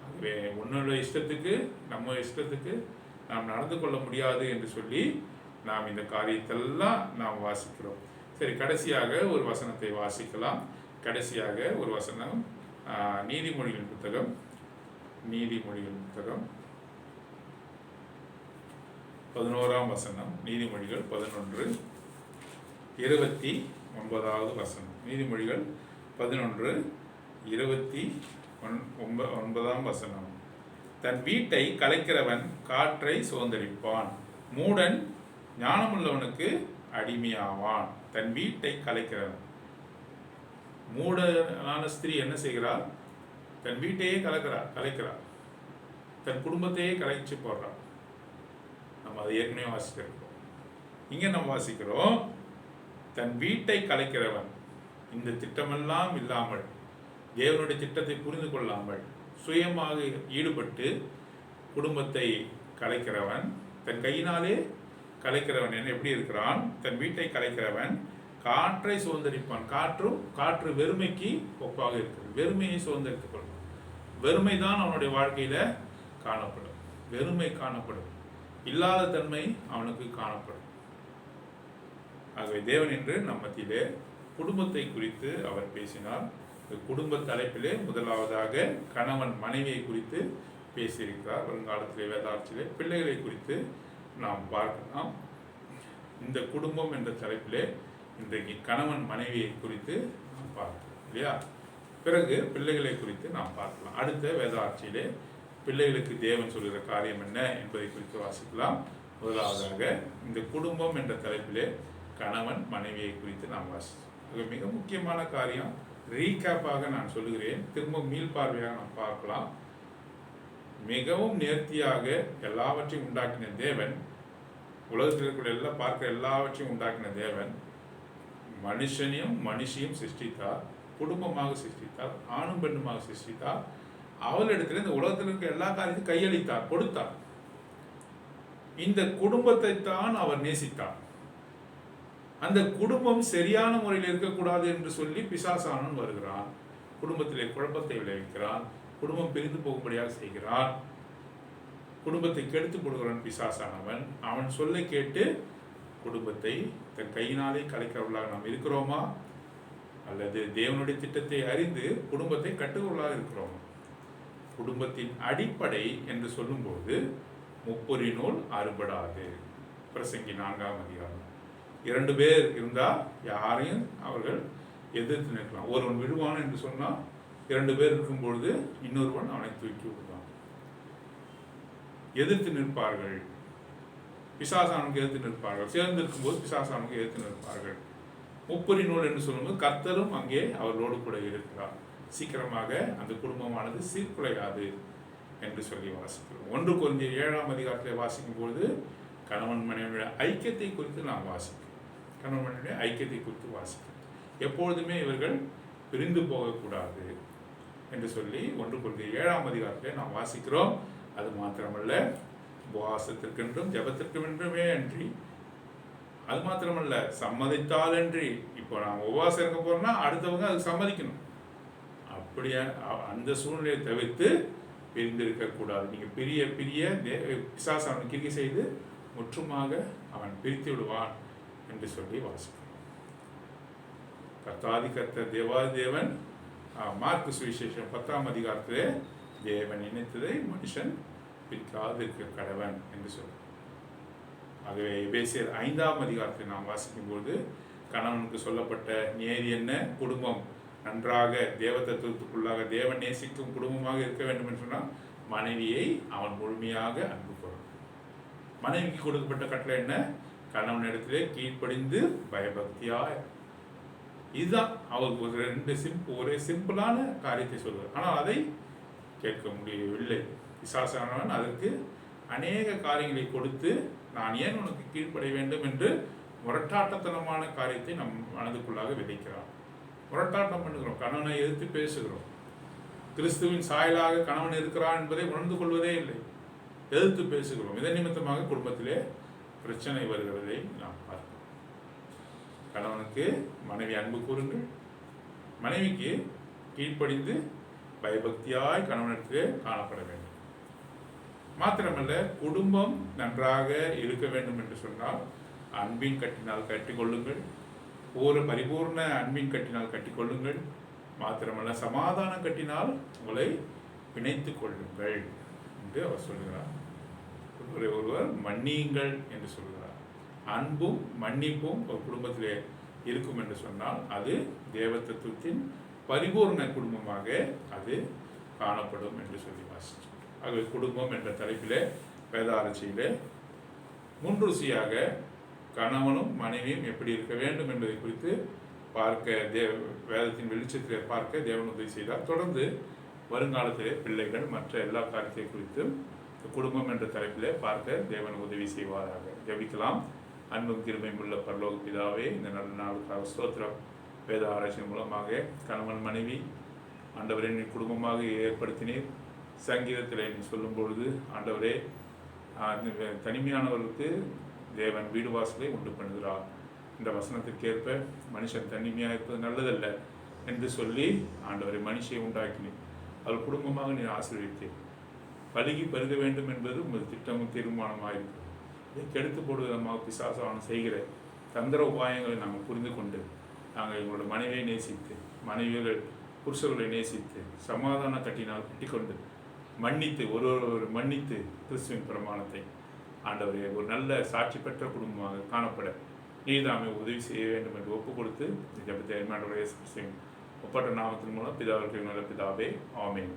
Speaker 1: ஆகவே உன்னோட இஷ்டத்துக்கு நம்ம இஷ்டத்துக்கு நாம் நடந்து கொள்ள முடியாது என்று சொல்லி நாம் இந்த காரியத்தெல்லாம் நாம் வாசிக்கிறோம். சரி, கடைசியாக ஒரு வசனத்தை வாசிக்கலாம். கடைசியாக ஒரு வசனம் நீதிமொழிகள் புத்தகம் 11ஆம் வசனம். நீதிமொழிகள் 11:29வது வசனம். நீதிமொழிகள் 11:29ஆம் வசனம். தன் வீட்டை கலைக்கிறவன் காற்றை சுதந்தரிப்பான், மூடன் ஞானமுள்ளவனுக்கு அடிமையாவான். தன் வீட்டை கலைக்கிறவன், மூடனான ஸ்திரீ என்ன செய்கிறாள்? தன் வீட்டையே கலைக்கிறாள், தன் குடும்பத்தையே கலைச்சு போடுறாள். நம்ம அதை ஏற்கனவே வாசிக்கிறோம். இங்கே நம்ம வாசிக்கிறோம், தன் வீட்டை கலைக்கிறவன், இந்த திட்டமெல்லாம் இல்லாமல், தேவனுடைய திட்டத்தை புரிந்து கொள்ளாமல் சுயமாக ஈடுபட்டு குடும்பத்தை கலைக்கிறவன், தன் கையினாலே கலைக்கிறவன் என்ன எப்படி இருக்கிறான்? தன் வீட்டை கலைக்கிறவன் காற்றை சுதந்தரிப்பான். காற்று வெறுமைக்கு ஒப்பாக இருக்கிறது. வெறுமையை சுதந்தரித்துக் கொள்வான். வெறுமை தான் அவனுடைய வாழ்க்கையில காணப்படும். வெறுமை காணப்படும், இல்லாத தன்மை அவனுக்கு காணப்படும். ஆகவே தேவன் என்று நம் மத்தியிலே குடும்பத்தை குறித்து அவர் பேசினார். குடும்ப தலைப்பிலே முதலாவதாக கணவன் மனைவியை குறித்து பேசியிருக்கிறார். வருங்காலத்திலே வேதாட்சியிலே பிள்ளைகளை குறித்து நாம் பார்க்கலாம். இந்த குடும்பம் என்ற தலைப்பிலே இன்றைக்கு கணவன் மனைவியை குறித்து நாம் பார்க்கலாம் இல்லையா? பிறகு பிள்ளைகளை குறித்து நாம் பார்க்கலாம். அடுத்த வேதாட்சியிலே பிள்ளைகளுக்கு தேவன் சொல்கிற காரியம் என்ன என்பதை குறித்து வாசிக்கலாம். முதலாவதாக இந்த குடும்பம் என்ற தலைப்பிலே கணவன் மனைவியை குறித்து நாம் வாசிக்கலாம். மிக முக்கியமான காரியம், ரீகேப்பாக நான் சொல்லுகிறேன், திரும்ப மீள்பார்வையாக நாம் பார்க்கலாம். மிகவும் நேர்த்தியாக எல்லாவற்றையும் உண்டாக்கின தேவன், உலகத்தில் இருக்கிற எல்லாம் பார்க்கிற எல்லாவற்றையும் உண்டாக்கின தேவன் மனுஷனையும் மனுஷியும் சிருஷ்டித்தார், குடும்பமாக சிருஷ்டித்தார், ஆணும் பெண்ணுமாக சிருஷ்டித்தார். அவளிடத்தில் இந்த உலகத்தில் இருக்கிற எல்லா காரியத்தையும் கையளித்தார், கொடுத்தார். இந்த குடும்பத்தை தான் அவர் நேசித்தார். அந்த குடும்பம் சரியான முறையில் இருக்கக்கூடாது என்று சொல்லி பிசாசானவன் வருகிறான், குடும்பத்திலே குழப்பத்தை விளைவிக்கிறான், குடும்பம் பிரிந்து போகும்படியாக செய்கிறான், குடும்பத்தை கெடுத்து போடுகிறான் பிசாசானவன். அவன் சொல்லை கேட்டு குடும்பத்தை தன் கையினாலே கலைக்கிறவர்களாக நாம் இருக்கிறோமா, அல்லது தேவனுடைய திட்டத்தை அறிந்து குடும்பத்தை கட்டுகிறவர்களாக இருக்கிறோமா? குடும்பத்தின் அடிப்படை என்று சொல்லும்போது முப்பொறி நூல் அறுபடாது. பிரசங்கி 4ஆம் அதிகாரம். 2 பேர் இருந்தால் யாரையும் அவர்கள் எதிர்த்து நிற்கலாம். ஒருவன் விடுவான் என்று சொன்னால் 2 பேர் இருக்கும்பொழுது இன்னொருவன் அவனை தூக்கி விடுவான். எதிர்த்து நிற்பார்கள், பிசாசானுக்கு எதிர்த்து நிற்பார்கள். சேர்ந்து இருக்கும்போது பிசாசானுக்கு எதிர்த்து நிற்பார்கள். முப்பொறி நூல் என்று சொல்லும்போது கர்த்தரும் அங்கே அவர்களோடு கூட இருக்கிறார். சீக்கிரமாக அந்த குடும்பமானது சீர்குலையாது என்று சொல்லி வாசிக்கிறோம். 1 கொரிந்தியர் 7ஆம் அதிகாரத்தில் வாசிக்கும் பொழுது கணவன் மனைவியுடைய ஐக்கியத்தை குறித்து நாம் வாசிக்கிறோம். கணவன் மனைவியுடைய ஐக்கியத்தை குறித்து வாசிக்கிறோம். எப்பொழுதுமே இவர்கள் பிரிந்து போகக்கூடாது என்று சொல்லி 1 கொரிந்தியர் 7ஆம் அதிகாரத்தில் நாம் வாசிக்கிறோம். அது மாத்திரமல்ல, உபவாசத்திற்கென்றும் ஜபத்திற்கென்றுமே அன்றி, அது மாத்திரமல்ல சம்மதித்தாலன்றி, இப்போ நாம் உபவாசம் இருக்க போறோம்னா அடுத்தவங்க அதுக்கு சம்மதிக்கணும். அப்படியே அந்த சூழ்நிலையை தவிர்த்து பிரிந்திருக்கக்கூடாது. நீங்கள் பிரிய பிசாசு அவன் கிரிக்கை செய்து முற்றுமாக அவன் பிரித்து விடுவான் என்று சொல்லி வாசிக்கிறோம். கர்த்தாதி கர்த்தர் தேவாதி தேவன், மார்க்கு சுவிசேஷம் 10ஆம் அதிகாரத்திலே தேவன் நினைத்ததை மனுஷன் பிரிக்காது இருக்க கடவன் என்று சொல்றார். ஆகவே எபேசியர் 5ஆம் அதிகாரத்தை நாம் வாசிக்கும்போது கணவனுக்கு சொல்லப்பட்ட நியதி என்ன? குடும்பம் நன்றாக தேவ தத்துவத்துக்குள்ளாக தேவன் நேசிக்கும் குடும்பமாக இருக்க வேண்டும் என்று சொன்னால் மனைவியை அவன் முழுமையாக அன்பு கூறும். மனைவிக்கு கொடுக்கப்பட்ட கட்டளை என்ன? கணவனிடத்திலே கீழ்ப்படிந்து பயபக்தியாய். இதுதான் அவருக்கு ஒரே சிம்பிளான காரியத்தை சொல்வார். ஆனால் அதை கேட்க முடியவில்லை. பிசாசானவன் அதற்கு அநேக காரியங்களை கொடுத்து நான் ஏன் உனக்கு கீழ்ப்படைய வேண்டும் என்று முரட்டாட்டத்தனமான காரியத்தை நம் மனதுக்குள்ளாக விதைக்கிறான். முரட்டாட்டம் பண்ணுகிறோம், கணவனை எதிர்த்து பேசுகிறோம். கிறிஸ்துவின் சாயலாக கணவன் இருக்கிறான் என்பதை உணர்ந்து கொள்வதே இல்லை, எதிர்த்து பேசுகிறோம். இதன் நிமித்தமாக குடும்பத்திலே பிரச்சனை வருகிறதை நாம் பார்க்கிறோம். கணவனுக்கு மனைவி அன்பு கூறுங்கள், மனைவிக்கு கீழ்ப்படிந்து பயபக்தியாய் கணவனுக்கு காணப்பட வேண்டும். மாத்திரமல்ல, குடும்பம் நன்றாக இருக்க வேண்டும் என்று சொன்னால் அன்பின் கட்டினால் கட்டிக்கொள்ளுங்கள், பரிபூர்ண அன்பின் கட்டினால் கட்டிக்கொள்ளுங்கள். மாத்திரமல்ல, சமாதான கட்டினால் உங்களை பிணைத்துக் கொள்ளுங்கள் என்று அவர் சொல்கிறார். ஒருவர் மன்னியுங்கள் என்று சொல்கிறார். அன்பும் மன்னிப்பும் ஒரு குடும்பத்திலே இருக்கும் என்று சொன்னால் அது தேவ தத்துவத்தின் பரிபூர்ண குடும்பமாக அது காணப்படும் என்று சொல்லி வாசித்தோம். ஆகவே குடும்பம் என்ற தலைப்பிலே வேதாராய்ச்சியிலே முன்ருசியாக கணவனும் மனைவியும் எப்படி இருக்க வேண்டும் என்பதை குறித்து பார்க்க வேதத்தின் வெளிச்சத்திலே பார்க்க தேவன் உதவி செய்தார். தொடர்ந்து வருங்காலத்திலே பிள்ளைகள் மற்ற எல்லா காரியத்தை குறித்தும் குடும்பம் என்ற தலைப்பிலே பார்க்க தேவன் உதவி செய்வாராக. ஜெபிக்கலாம். அன்பும் கிருபையும் உள்ள பரலோக பிதாவே, இந்த நல்ல நாளுக்காக ஸ்தோத்திரம். வேத ஆராய்ச்சியின் மூலமாக கணவன் மனைவி ஆண்டவரே நீ குடும்பமாக ஏற்படுத்தினீர். சங்கீதத்தில் நீ சொல்லும் பொழுது ஆண்டவரே தனிமையானவர்களுக்கு தேவன் வீடு வாசலை உண்டு பண்ணுகிறார். இந்த வசனத்திற்கேற்ப மனுஷன் தனிமையாக இருப்பது நல்லதல்ல என்று சொல்லி ஆண்டவரை மனுஷியை உண்டாக்கினேன். அவர் குடும்பமாக நீ ஆசீர்வதித்தேன். பலுகி பருக வேண்டும் என்பது உங்கள் திட்டமும் தீர்மானமாயிருக்கிறது. இதை கெடுத்து போடுவதமாக பிசாசான செய்கிற தந்திர உபாயங்களை நாங்கள் புரிந்து கொண்டு நாங்கள் எங்களோட மனைவியை நேசித்து, மனைவிகள் புருஷர்களை நேசித்து, சமாதான கட்டினால் கட்டிக்கொண்டு மன்னித்து ஒரு மன்னித்து கிறிஸ்துவின் பிரமாணத்தை ஆண்டவரே ஒரு நல்ல சாட்சி பெற்ற குடும்பமாக காணப்பட நீதாமே உதவி செய்ய வேண்டும் என்று ஒப்புக் கொடுத்து இந்த ஜெபத்தை ஆண்டவரே ஒப்பற்ற நாமத்தின் மூலம் பிதாவிற்கு நல்ல பிதாவே ஆமென்.